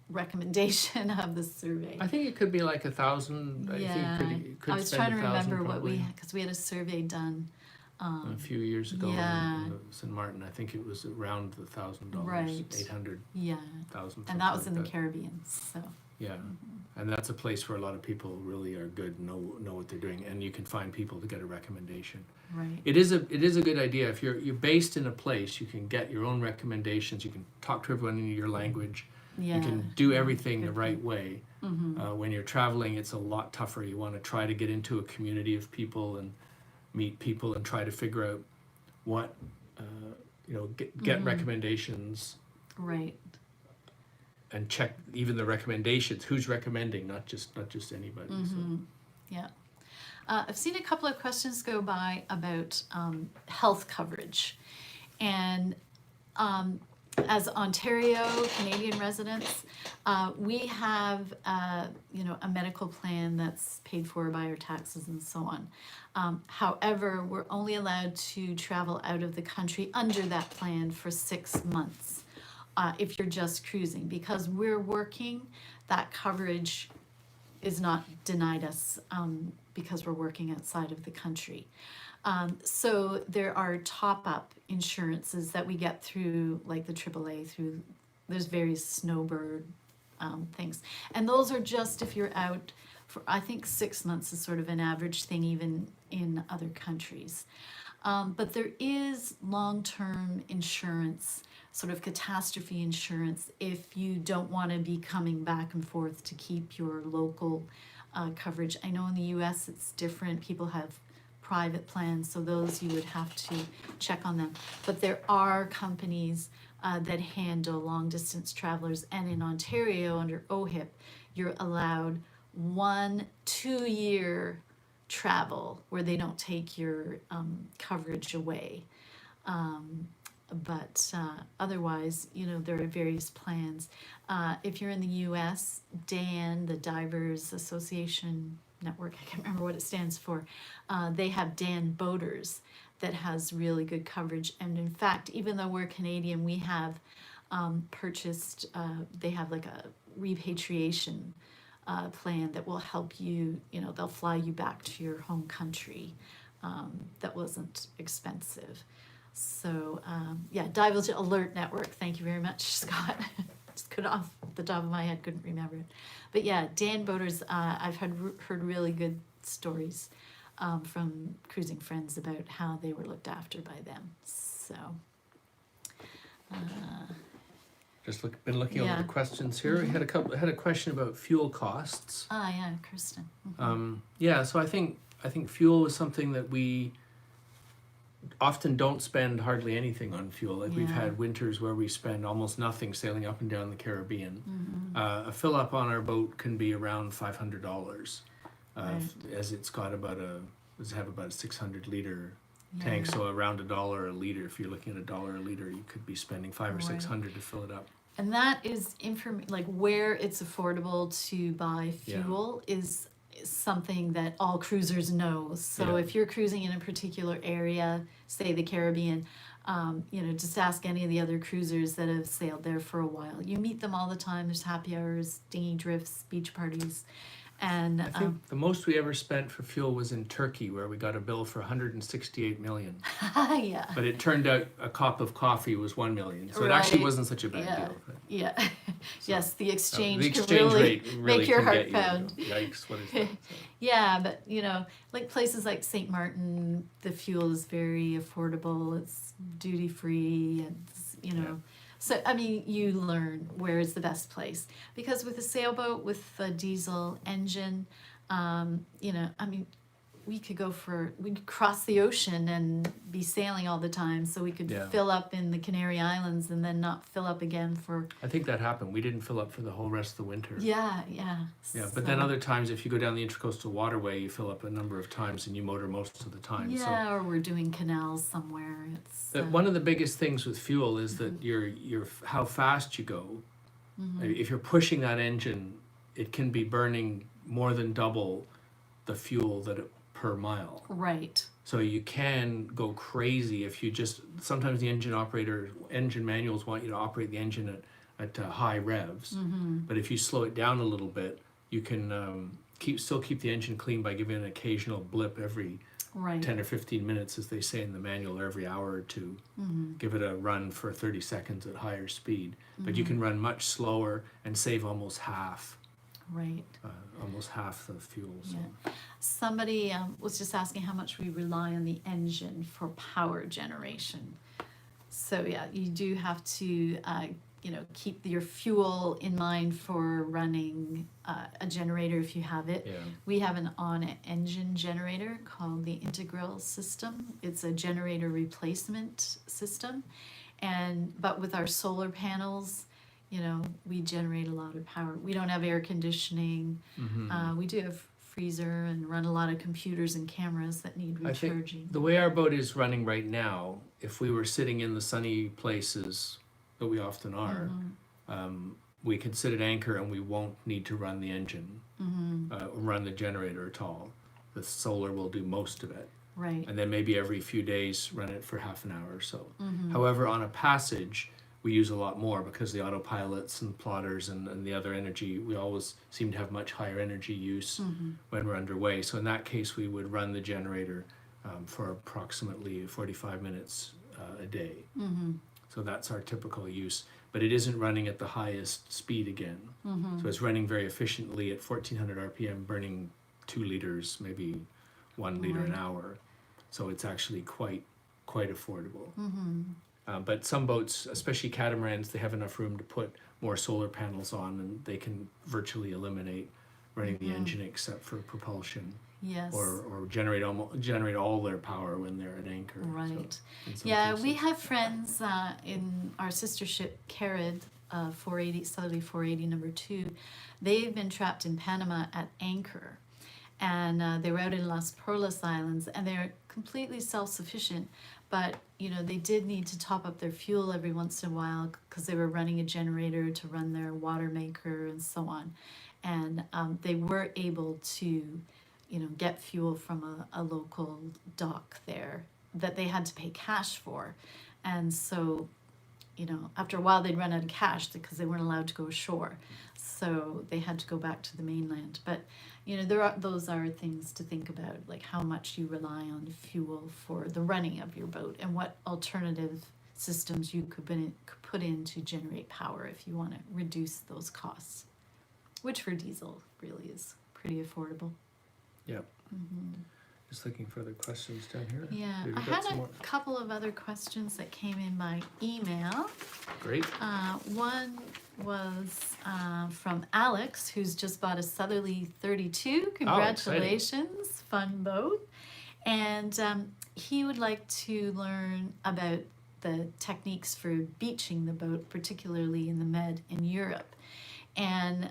recommendation of the survey. I think it could be like 1,000. Yeah, I think it could I was spend trying to 1,000 remember what probably. because we had a survey done. A few years ago Yeah. in St. Martin, I think it was around the $1,000, Right. 800,000. Yeah, and that was in something the like Caribbean, so. Yeah, and that's a place where a lot of people really are good, know what they're doing, and you can find people to get a recommendation. Right. It is a good idea. If you're based in a place, you can get your own recommendations. You can talk to everyone in your language. Yeah. You can do everything the Good right way. When you're traveling, it's a lot tougher. You want to try to get into a community of people and meet people and try to figure out what get recommendations Right. and check even the recommendations. Who's recommending? Not just anybody. So. Yeah. I've seen a couple of questions go by about health coverage. And as Ontario Canadian residents, we have a medical plan that's paid for by our taxes and so on. However, we're only allowed to travel out of the country under that plan for 6 months if you're just cruising. Because we're working, that coverage is not denied us because we're working outside of the country. So there are top-up insurances that we get through, like the AAA, there's various snowbird things. And those are just if you're out for I think 6 months is sort of an average thing even in other countries. But there is long-term insurance, sort of catastrophe insurance, if you don't want to be coming back and forth to keep your local coverage. I know in the US it's different. People have private plans, so those you would have to check on them. But there are companies that handle long-distance travelers, and in Ontario under OHIP, you're allowed 1-2 year travel where they don't take your coverage away. But otherwise, you know, there are various plans. If you're in the US, DAN, the Divers Association Network, I can't remember what it stands for, they have DAN Boaters that has really good coverage. And in fact, even though we're Canadian, we have purchased, they have like a repatriation plan that will help you, you know, they'll fly you back to your home country. That wasn't expensive. So yeah, Divers Alert Network, thank you very much, Scott. Just could off the top of my head, couldn't remember it. But yeah, Dan Boaters, I've heard really good stories from cruising friends about how they were looked after by them. So been looking over the questions here. We had a question about fuel costs. Yeah, Kirsten. Yeah, so I think fuel was something that we often don't spend hardly anything on fuel. Like we've had winters where we spend almost nothing sailing up and down the Caribbean. A fill up on our boat can be around $500, as it's got about a 600 liter tank, so around $1 a liter. If you're looking at $1 a liter, you could be spending $500 or $600 to fill it up. And that is like where it's affordable to buy fuel is something that all cruisers know. So if you're cruising in a particular area, say the Caribbean, you know, just ask any of the other cruisers that have sailed there for a while. You meet them all the time. There's happy hours, dinghy drifts, beach parties. And I think the most we ever spent for fuel was in Turkey, where we got a bill for 168 million. Yeah. But it turned out a cup of coffee was 1 million, so it actually wasn't such a bad deal. But, yeah. so, yes, the exchange rate really make your can heart get you, pound. you know, yikes! What is that? So. Yeah, but you know, like places like St. Martin, the fuel is very affordable. It's duty free, and you know. So, I mean, you learn where is the best place. Because with a sailboat, with a diesel engine, you know, I mean, we could cross the ocean and be sailing all the time. So we could fill up in the Canary Islands and then not fill up again for... I think that happened. We didn't fill up for the whole rest of the winter. Yeah. Yeah, but then other times, if you go down the Intracoastal Waterway, you fill up a number of times and you motor most of the time. Yeah, or we're doing canals somewhere. It's one of the biggest things with fuel is that your how fast you go. If you're pushing that engine, it can be burning more than double the fuel per mile. Right. So you can go crazy if you sometimes the engine manuals want you to operate the engine at high revs. But if you slow it down a little bit, you can still keep the engine clean by giving an occasional blip every 10 or 15 minutes, as they say in the manual, or every hour or two. Give it a run for 30 seconds at higher speed. But you can run much slower and save almost half. Right. Almost half the fuel. So. Yeah. Somebody was just asking how much we rely on the engine for power generation. So yeah, you do have to, you know, keep your fuel in mind for running a generator if you have it. Yeah. We have an on-engine generator called the Integral system. It's a generator replacement system, but with our solar panels, you know, we generate a lot of power. We don't have air conditioning. We do have freezer and run a lot of computers and cameras that need recharging. I think the way our boat is running right now, if we were sitting in the sunny places that we often are, we can sit at anchor and we won't need to run the engine, run the generator at all. The solar will do most of it. Right. And then maybe every few days run it for half an hour or so. However, on a passage, we use a lot more because the autopilots and plotters and the other energy, we always seem to have much higher energy use when we're underway. So in that case, we would run the generator for approximately 45 minutes a day. So that's our typical use. But it isn't running at the highest speed again. So it's running very efficiently at 1400 RPM, burning 2 liters, maybe 1 liter an hour. So it's actually quite affordable. But some boats, especially catamarans, they have enough room to put more solar panels on, and they can virtually eliminate running the engine except for propulsion. Yes. Or generate all their power when they're at anchor. Right. So, Yeah, we have friends in our sister ship, Carib, 480, Southerly 480 number 2. They've been trapped in Panama at anchor. And they were out in Las Perlas Islands, and they're completely self-sufficient. But, you know, they did need to top up their fuel every once in a while because they were running a generator to run their Watermaker and so on. And they were able to, you know, get fuel from a local dock there that they had to pay cash for. And so, you know, after a while they'd run out of cash because they weren't allowed to go ashore. So they had to go back to the mainland. But, you know, those are things to think about, like how much you rely on fuel for the running of your boat and what alternative systems you could put in to generate power if you want to reduce those costs, which for diesel really is pretty affordable. Yep. Just looking for other questions down here. Yeah, We've I got had some a more. couple of other questions that came in by email. Great. One was from Alex, who's just bought a Southerly 32. Congratulations, fun boat. And he would like to learn about the techniques for beaching the boat, particularly in the Med in Europe. And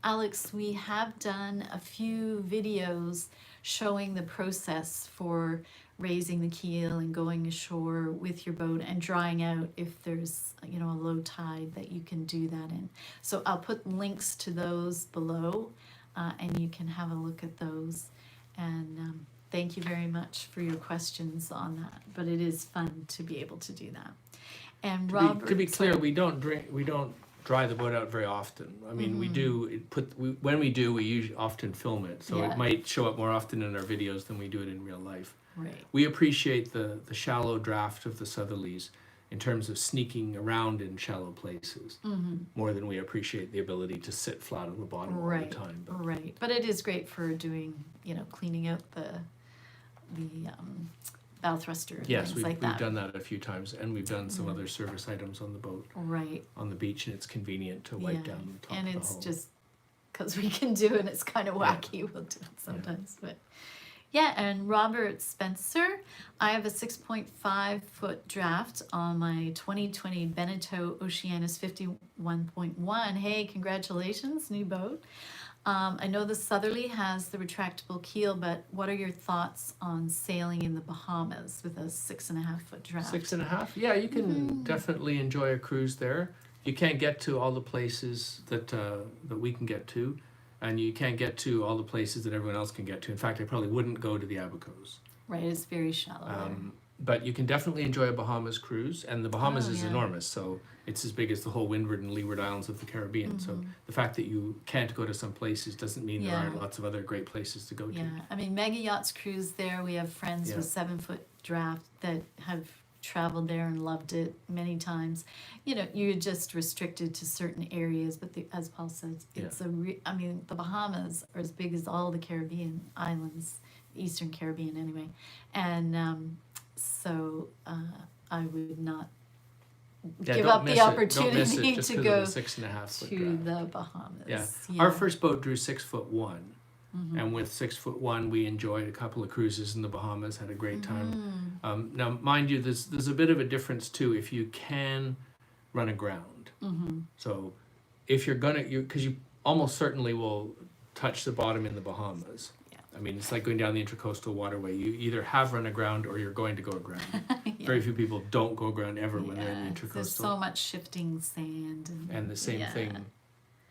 Alex, we have done a few videos showing the process for raising the keel and going ashore with your boat and drying out if there's, you know, a low tide that you can do that in. So I'll put links to those below and you can have a look at those. And thank you very much for your questions on that. But it is fun to be able to do that. And Robert, to be clear, we don't dry the boat out very often. I mean, we do when we do, we usually often film it, so Yeah. it might show up more often in our videos than we do it in real life. Right. We appreciate the shallow draft of the Southerlies in terms of sneaking around in shallow places more than we appreciate the ability to sit flat on the bottom all the time. But Right. But it is great for doing, you know, cleaning out the bow thruster and yes, things we've like that. done that a few times, and we've done some other service items on the boat Right. on the beach, and it's convenient to wipe down the top And of the it's hull. just because we can do it, it's kind of wacky. We'll do it sometimes, but yeah. And Robert Spencer, I have a 6.5 foot draft on my 2020 Beneteau Oceanus 51.1. Hey, congratulations, new boat. I know the Southerly has the retractable keel, but what are your thoughts on sailing in the Bahamas with a 6.5 foot draft? 6.5? Yeah, you can definitely enjoy a cruise there. You can't get to all the places that we can get to, and you can't get to all the places that everyone else can get to. In fact, I probably wouldn't go to the Abacos. Right, it's very shallow there. But you can definitely enjoy a Bahamas cruise, and the Bahamas is yeah. enormous, so it's as big as the whole Windward and Leeward Islands of the Caribbean. So the fact that you can't go to some places doesn't mean there aren't lots of other great places to go to. Yeah, I mean, Mega Yachts cruise there. We have friends with 7 foot draft that have traveled there and loved it many times. You know, you're just restricted to certain areas, but as Paul says, it's I mean, the Bahamas are as big as all the Caribbean islands, Eastern Caribbean anyway, and so I would not give up the opportunity to go to 6.5 foot to draft. the Bahamas. Yeah. Our first boat drew 6'1", and with 6'1", we enjoyed a couple of cruises in the Bahamas, had a great time. Now, mind you, there's a bit of a difference too if you can run aground. So if you're gonna, because you almost certainly will touch the bottom in the Bahamas. I mean, it's like going down the Intracoastal Waterway. You either have run aground or you're going to go aground. Very few people don't go aground ever when they're in the Intracoastal. There's so much shifting sand. And the same thing,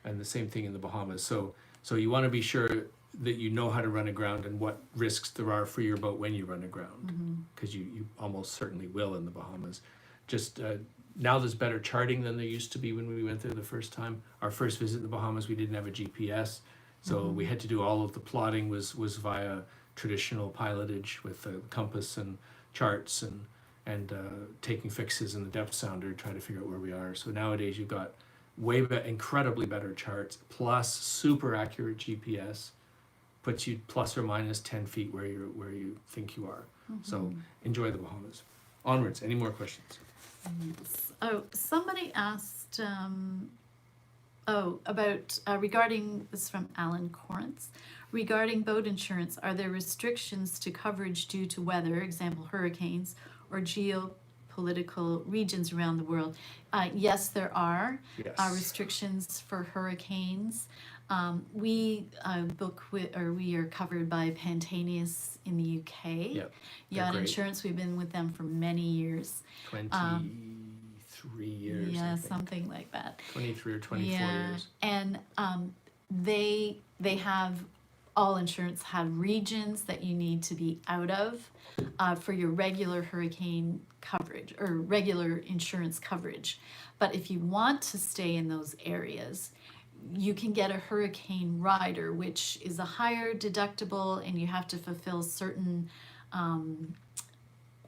and the same thing in the Bahamas. So you want to be sure that you know how to run aground and what risks there are for your boat when you run aground, because you almost certainly will in the Bahamas. Just now there's better charting than there used to be when we went there the first time. Our first visit in the Bahamas, we didn't have a GPS. So we had to do all of the plotting was via traditional pilotage with a compass and charts, and taking fixes in the depth sounder to try to figure out where we are. So nowadays you've got incredibly better charts, plus super accurate GPS, puts you plus or minus 10 feet where you think you are. So enjoy the Bahamas. Onwards. Any more questions? Oh, somebody asked about regarding this from Alan Corrance. Regarding boat insurance, are there restrictions to coverage due to weather, example hurricanes, or geopolitical regions around the world? Yes, there are Yes. restrictions for hurricanes. We we are covered by Pantaenius in the UK. Yep. Yacht great. Insurance, we've been with them for many years. 23 years. Yeah, I think. something like that. 23 or 24 years. And they have, all insurance have regions that you need to be out of for your regular hurricane coverage or regular insurance coverage. But if you want to stay in those areas, you can get a hurricane rider, which is a higher deductible, and you have to fulfill certain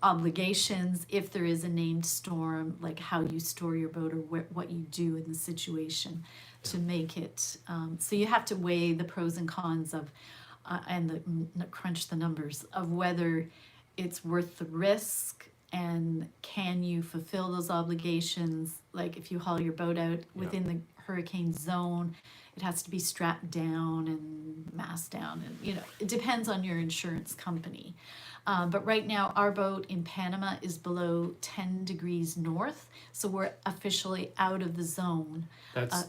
obligations if there is a named storm, like how you store your boat or what you do in the situation to make it. So you have to weigh the pros and cons of crunch the numbers of whether it's worth the risk and can you fulfill those obligations. Like if you haul your boat out within the hurricane zone, it has to be strapped down and mast down, and it depends on your insurance company. But right now our boat in Panama is below 10 degrees north, so we're officially out of the zone. That's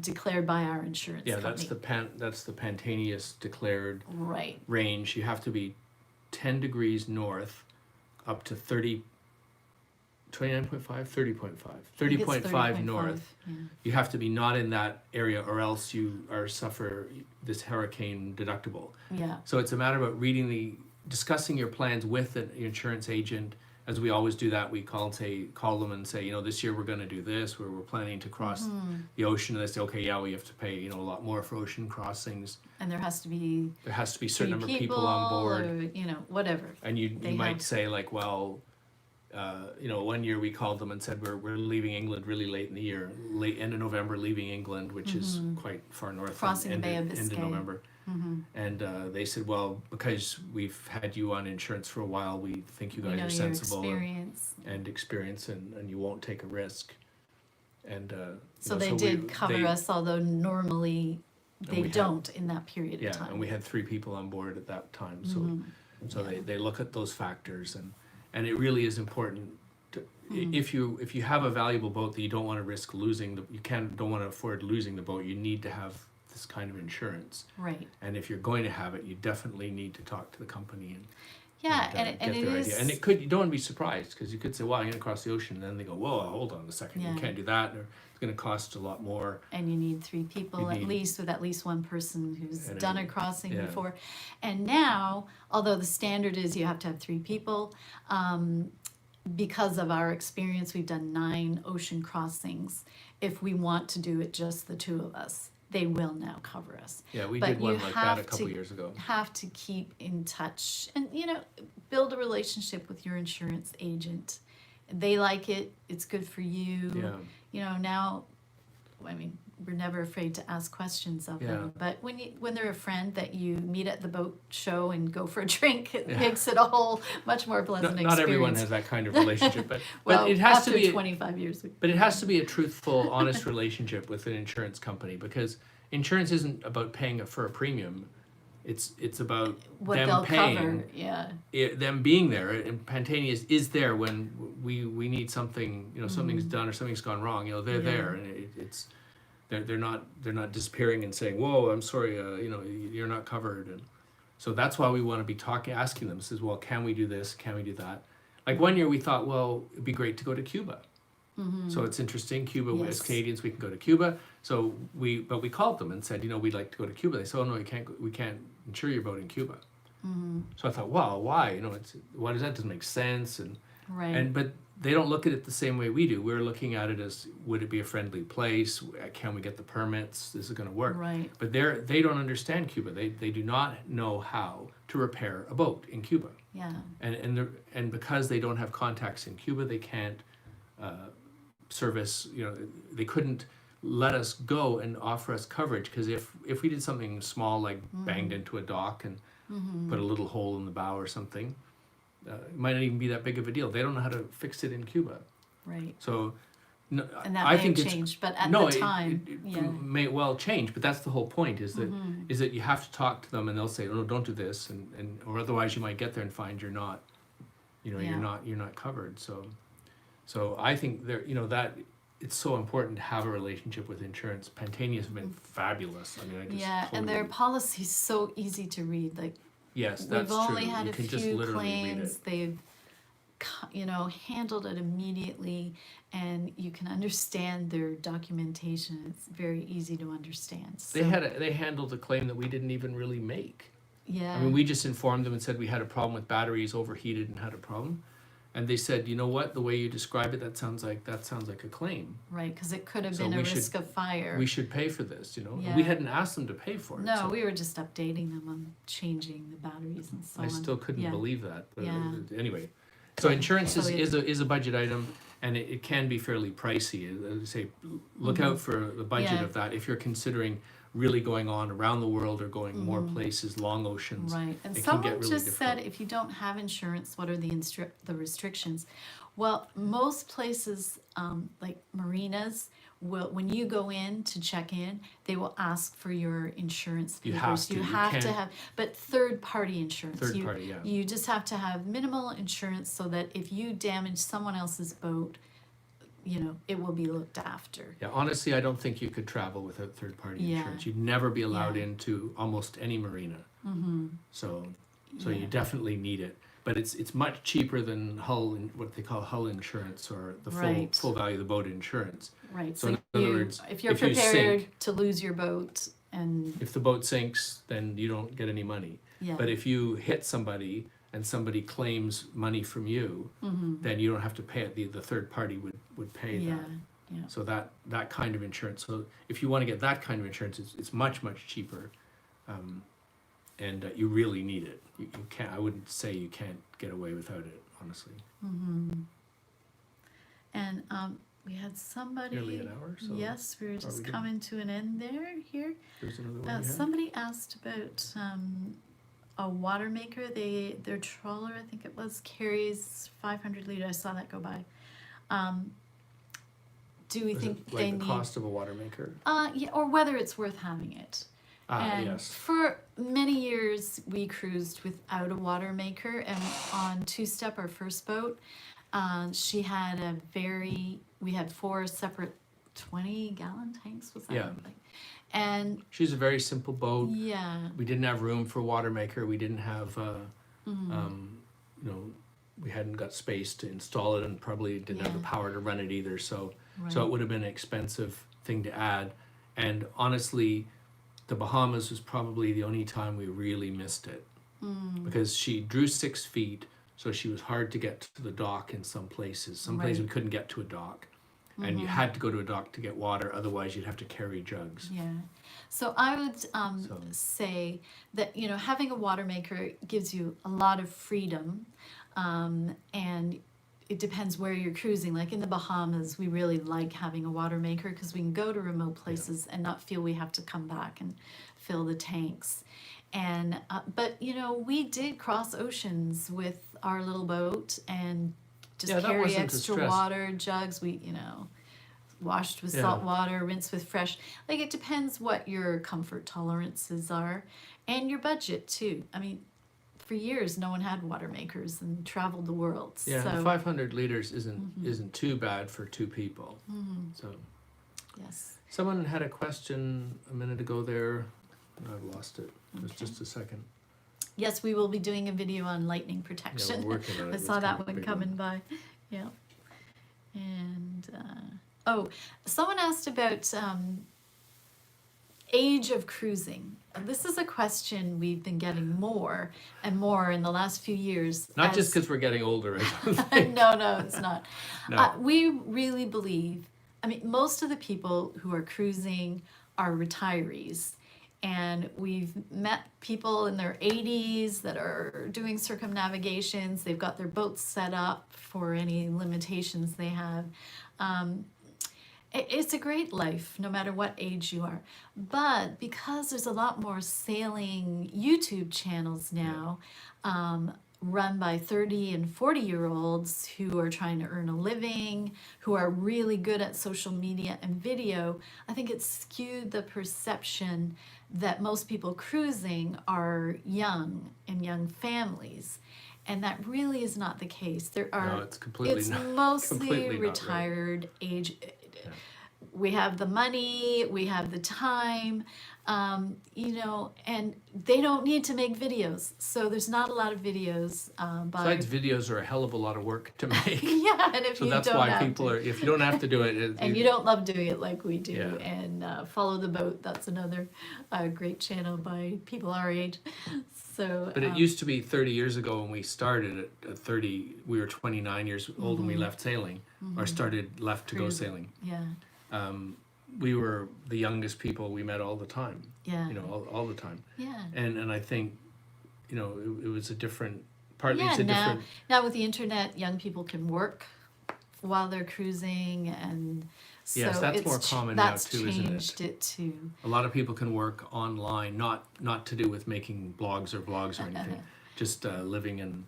Declared by our insurance company. That's the Pantaenius declared Right. range. You have to be 10 degrees north up to 29.5, 30.5 north. Yeah. You have to be not in that area, or else you suffer this hurricane deductible. Yeah. So it's a matter of discussing your plans with an insurance agent. As we always do that, we call them and say, this year we're going to do this, where we're planning to cross the ocean. And they say, okay, yeah, we have to pay, a lot more for ocean crossings. And there has to be a certain number of people on board, or, whatever. And you might say like, well, 1 year we called them and said we're leaving England really late in the year, late end of November, leaving England, which is quite far north, crossing the Bay of end Biscay. of November. And they said, well, because we've had you on insurance for a while, we think you guys are sensible and experienced, and you won't take a risk. And so they did cover us, although normally they don't in that period of time. And we had 3 people on board at that time, so they look at those factors, and it really is important to, if you have a valuable boat that you don't want to risk losing, don't want to afford losing the boat, you need to have this kind of insurance. Right. And if you're going to have it, you definitely need to talk to the company and and get their idea. And you don't want to be surprised, because you could say, well, I'm going to cross the ocean, and then they go, whoa, hold on a second, you can't do that, or it's going to cost a lot more. And you need 3 people at least, with at least one person who's done a crossing before. And now, although the standard is you have to have 3 people, because of our experience, we've done 9 ocean crossings. If we want to do it just the 2 of us, they will now cover us. Yeah, we did one like that a couple years ago. Have to keep in touch and build a relationship with your insurance agent. They like it. It's good for you. Yeah. Now, we're never afraid to ask questions of them. But when they're a friend that you meet at the boat show and go for a drink, it makes it a whole much more pleasant experience. Not everyone has that kind of relationship, but well, it has after to be 25 years. But it has to be a truthful, honest relationship with an insurance company, because insurance isn't about paying for a premium. It's about what them they'll paying, cover. them being there, and Pantaenius is there when we need something, something's done or something's gone wrong. They're there, and it's they're not disappearing and saying, whoa, I'm sorry, you're not covered. And so that's why we want to be asking them, says, well, can we do this? Can we do that? Like 1 year we thought, well, it'd be great to go to Cuba. So it's interesting, Cuba, as Canadians, we can go to Cuba. So we called them and said, we'd like to go to Cuba. They said, oh no, we can't insure your boat in Cuba. So I thought, well, why? Why does that? Doesn't make sense. But they don't look at it the same way we do. We're looking at it as, would it be a friendly place? Can we get the permits? This is going to work. Right. But they don't understand Cuba. They do not know how to repair a boat in Cuba. Yeah. And because they don't have contacts in Cuba, they can't service. They couldn't let us go and offer us coverage, because if we did something small like banged into a dock and put a little hole in the bow or something, it might not even be that big of a deal. They don't know how to fix it in Cuba. Right. So, no, And that I may think have it's changed, but at no, the time, it may well change. But that's the whole point. Is that you have to talk to them, and they'll say, "Oh, no, don't do this," and or otherwise you might get there and find you're not, you're not covered. So I think that it's so important to have a relationship with insurance. Pantania's have been fabulous. I mean, I just and their policy's so easy to read. Like, yes, that's we've only true. had You a can just few literally read claims. it. They've handled it immediately, and you can understand their documentation. It's very easy to understand. So, They handled a claim that we didn't even really make. yeah. I mean, we just informed them and said we had a problem with batteries, overheated, and had a problem. And they said, you know what, the way you describe it, that sounds like a claim. Right, because it could have So been a we should- risk of fire. We should pay for this, And Yeah. we hadn't asked them to pay for it. No, so we were just updating them on changing the batteries and so I on. still couldn't Yeah. believe that. But Yeah. Anyway, so insurance So is a budget item, and it can be fairly pricey. As I say, look out for the budget Yeah. of that if you're considering really going on around the world or going more places, long oceans. Right, and It can someone get really just said, difficult. if you don't have insurance, what are the restrictions? Well, most places, like marinas, when you go in to check in, they will ask for your insurance You papers. have to. You You have to can't- have, but third-party insurance. Third You- party, yeah. You just have to have minimal insurance so that if you damage someone else's boat, it will be looked after. Yeah, honestly, I don't think you could travel without third-party Yeah. insurance. You'd never be allowed Yeah. into almost any marina. So Yeah. you definitely need it. But it's much cheaper than what they call hull insurance, or the Right. full value of the boat insurance. Right, So so in other words, if you're if you prepared sink- to lose your boat and, If the boat sinks, then you don't get any money. yeah. But if you hit somebody and somebody claims money from you, then you don't have to pay it. The third party would pay Yeah, that. yeah. So that kind of insurance. So if you want to get that kind of insurance, it's much, much cheaper. And you really need it. You can't. I wouldn't say you can't get away without it, honestly. And we had somebody. Nearly an hour. So Yes, we were just we good? coming to an end here. there's another one. You have? Somebody asked about a Watermaker. Their trawler, I think it was, carries 500 liters. I saw that go by. Do we Is think it they like the need? cost of a Watermaker? Yeah, or whether it's worth having it. And Yes. for many years, we cruised without a Watermaker, and on Two Step, our first boat, she had we had 4 separate 20-gallon tanks, was that Yeah. something? And She's a very simple boat. yeah, We didn't have room for a Watermaker. We didn't have, we hadn't got space to install it, and probably didn't have the Yeah. power to run it either. So right. it would have been an expensive thing to add. And honestly, the Bahamas was probably the only time we really missed it, because she drew 6 feet, so she was hard to get to the dock in some places. Some places we Right. couldn't get to a dock, and you had to go to a dock to get water. Otherwise, you'd have to carry jugs. Yeah. So I would say that, having a Watermaker gives you a lot of freedom, and it depends where you're cruising. Like in the Bahamas, we really like having a Watermaker because we can go to remote places and not feel we have to come back and fill the tanks. And but we did cross oceans with our little boat and just Yeah, that carry wasn't a extra stress. water jugs. We washed with salt water, rinsed with fresh. Like, it depends what your comfort tolerances are and your budget too. I mean, for years no one had Watermakers and traveled the world. Yeah, So 500 liters isn't too bad for 2 people. So yes. someone had a question a minute ago there. I've lost it. Just Okay. just a second. Yes, we will be doing a video on lightning Yeah, protection. we're working on it. I It's saw gonna that be a one big coming by. Yeah. And someone asked about age of cruising. This is a question we've been getting more and more in the last few years. Not just because we're getting older. I don't think. No, it's not. No. We really believe, most of the people who are cruising are retirees. And we've met people in their 80s that are doing circumnavigations. They've got their boats set up for any limitations they have. It's a great life, no matter what age you are. But because there's a lot more sailing YouTube channels now, run by 30 and 40-year-olds who are trying to earn a living, who are really good at social media and video, I think it's skewed the perception that most people cruising are young and young families. And that really is not the case. There are, No, it's completely it's not, mostly completely not right. retired age. We have the money, we have the time, you know, and they don't need to make videos. So there's not a lot of videos. Besides, videos are a hell of a lot of work to make. Yeah, and if So you that's don't why have people to, are, if you don't have to do it. and you don't love doing it like we do, Yeah. and Follow the Boat, that's another great channel by people our age. So, But it used to be 30 years ago when we started at 30, we were 29 years old when we left sailing, or left to go Cruising. sailing. Yeah, We were the youngest people we met all the time, yeah, you know, all the time. yeah. And I think, you know, it was a different, partly Yeah, it's a now, different, now with the internet, young people can work while they're cruising, and so Yes, that's it's more common now that's too, isn't it? changed it to a lot of people can work online, not to do with making blogs or vlogs or anything, just living in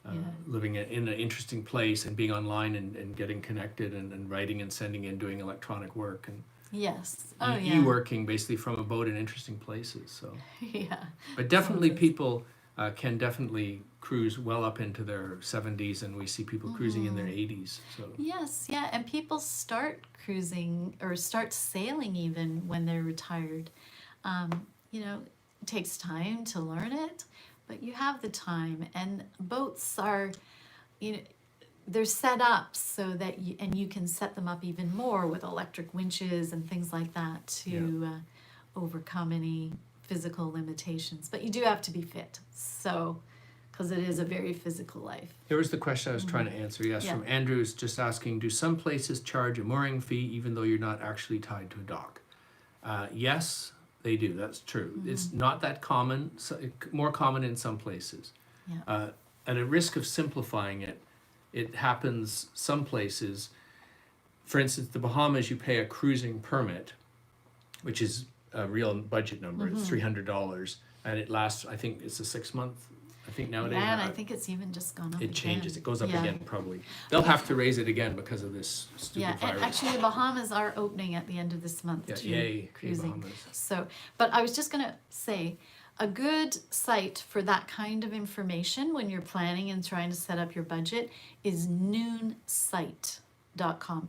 an interesting place and being online and getting connected and writing and sending in, doing electronic work and yes, oh yeah, e-working basically from a boat in interesting places. So, yeah, but definitely people can definitely cruise well up into their 70s, and we see people cruising in their 80s. So yes, yeah, and people start cruising or start sailing even when they're retired. You know, it takes time to learn it, but you have the time, and boats are, you know, they're set up so that you can set them up even more with electric winches and things like that to overcome any physical limitations. But you do have to be fit, so because it is a very physical life. here was the question I was trying to answer. Yes, Yeah. from Andrew's just asking, do some places charge a mooring fee even though you're not actually tied to a dock? Yes, they do. That's true. It's not that common, more common in some places. Yeah. At a risk of simplifying it, it happens some places. For instance, the Bahamas, you pay a cruising permit, which is a real budget number. It's $300, and it lasts, I think it's a 6-month, I think nowadays. Yeah, and I think it's even just gone up it changes. again. It goes up Yeah. again probably. They'll have to raise it again because of this stupid Yeah, virus. and actually the Bahamas are opening at the end of this month Yeah, to yay, cruising. Bahamas. So, but I was just gonna say, a good site for that kind of information when you're planning and trying to set up your budget is noonsite.com.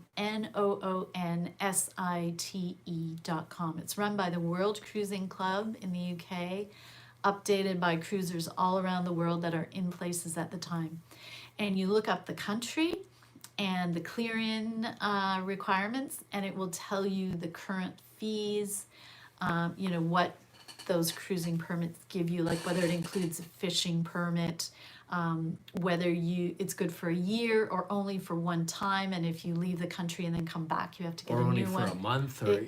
noonsite.com. It's run by the World Cruising Club in the UK, updated by cruisers all around the world that are in places at the time. And you look up the country and the clear-in requirements, and it will tell you the current fees, you know, what those cruising permits give you, like whether it includes a fishing permit, whether it's good for a year or only for one time, and if you leave the country and then come back, you have to get Or a only new for one. a month, or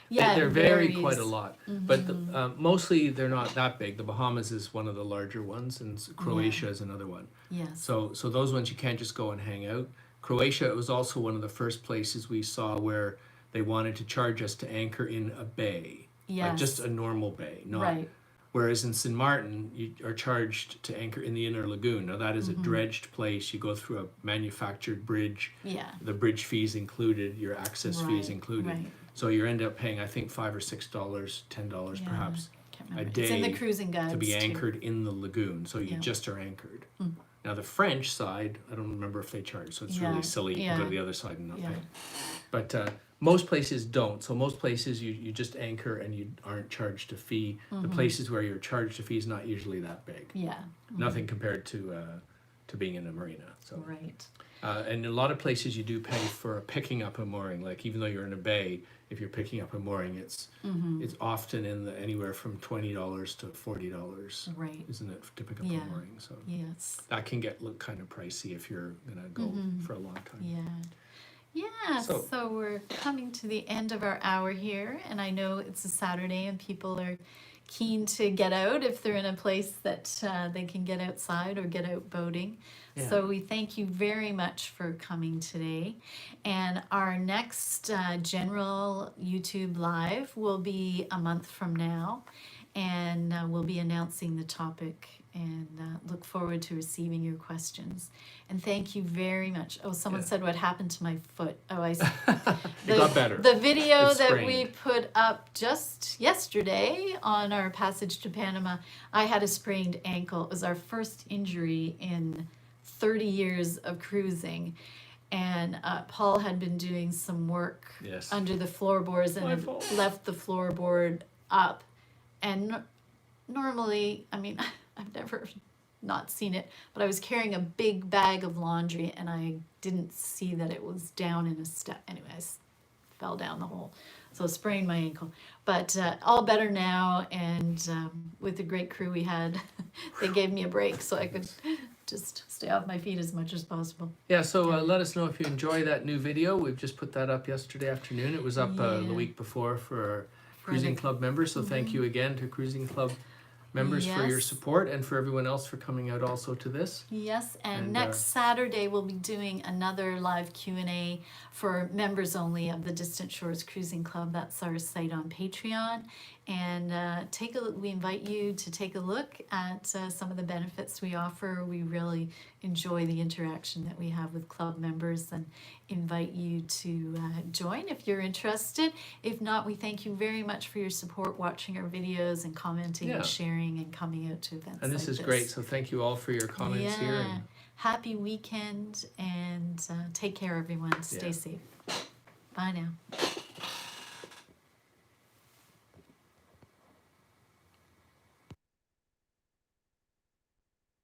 Yeah, they it vary varies. quite a lot. But mostly they're not that big. The Bahamas is one of the larger ones, and Croatia is another one. Yes. So those ones you can't just go and hang out. Croatia was also one of the first places we saw where they wanted to charge us to anchor in a bay, like Yes. just a normal bay, not. Right. Whereas in St. Martin, you are charged to anchor in the inner lagoon. Now that is a dredged place. You go through a manufactured bridge. Yeah. The bridge fees included, your access fees Right, included. right. So you end up paying, I think, $5 or $6, $10 Yeah, perhaps can't a remember. It's in the day cruising guides to be too. anchored in the lagoon. So you Yeah. just are anchored. Now the French side, I don't remember if they charge, so it's Yeah, really silly. You can go yeah. to the other side and not Yeah. pay. But most places don't. So most places you just anchor and you aren't charged a fee. The places where you're charged a fee is not usually that big. Yeah. Nothing compared to being in a marina. So. Right. And in a lot of places you do pay for picking up a mooring. Like even though you're in a bay, if you're picking up a mooring, it's often in the anywhere from $20 to $40, Right. isn't it, to pick up Yeah. a mooring? So Yes. that can look kind of pricey if you're gonna go for a long time. Yeah. Yeah, So- so we're coming to the end of our hour here, and I know it's a Saturday and people are keen to get out if they're in a place that they can get outside or get out boating. Yeah. So we thank you very much for coming today. And our next general YouTube live will be a month from now. And we'll be announcing the topic, and look forward to receiving your questions. And thank you very much. Oh, someone Yeah. said what happened to my foot. Oh, It got better. The video It's that sprained. we put up just yesterday on our passage to Panama, I had a sprained ankle. It was our first injury in 30 years of cruising. And Paul had been doing some work Yes. under the floorboards and My had fault. left the floorboard up. And normally, I mean, I've never not seen it, but I was carrying a big bag of laundry and I didn't see that it was down in a step. Anyways, fell down the hole. So sprained my ankle. But all better now, and with the great crew we had, they gave me a break so I could just stay off my feet as much as possible. Yeah, so let us know if you enjoy that new video. We've just put that up yesterday afternoon. It was up the Yeah. week before for our For Cruising the- Club members. So thank you again to Cruising Club members for your Yes. support, and for everyone else for coming out also to this. Yes, and And, next Saturday we'll be doing another live Q&A for members only of the Distant Shores Cruising Club. That's our site on Patreon. And take a look. We invite you to take a look at some of the benefits we offer. We really enjoy the interaction that we have with club members, and invite you to join if you're interested. If not, we thank you very much for your support, watching our videos and commenting Yeah. and sharing and coming out to events And this like is great. So thank you all for your comments here. Yeah. And Happy weekend, and take care, everyone. Stay Yeah. safe. Bye now.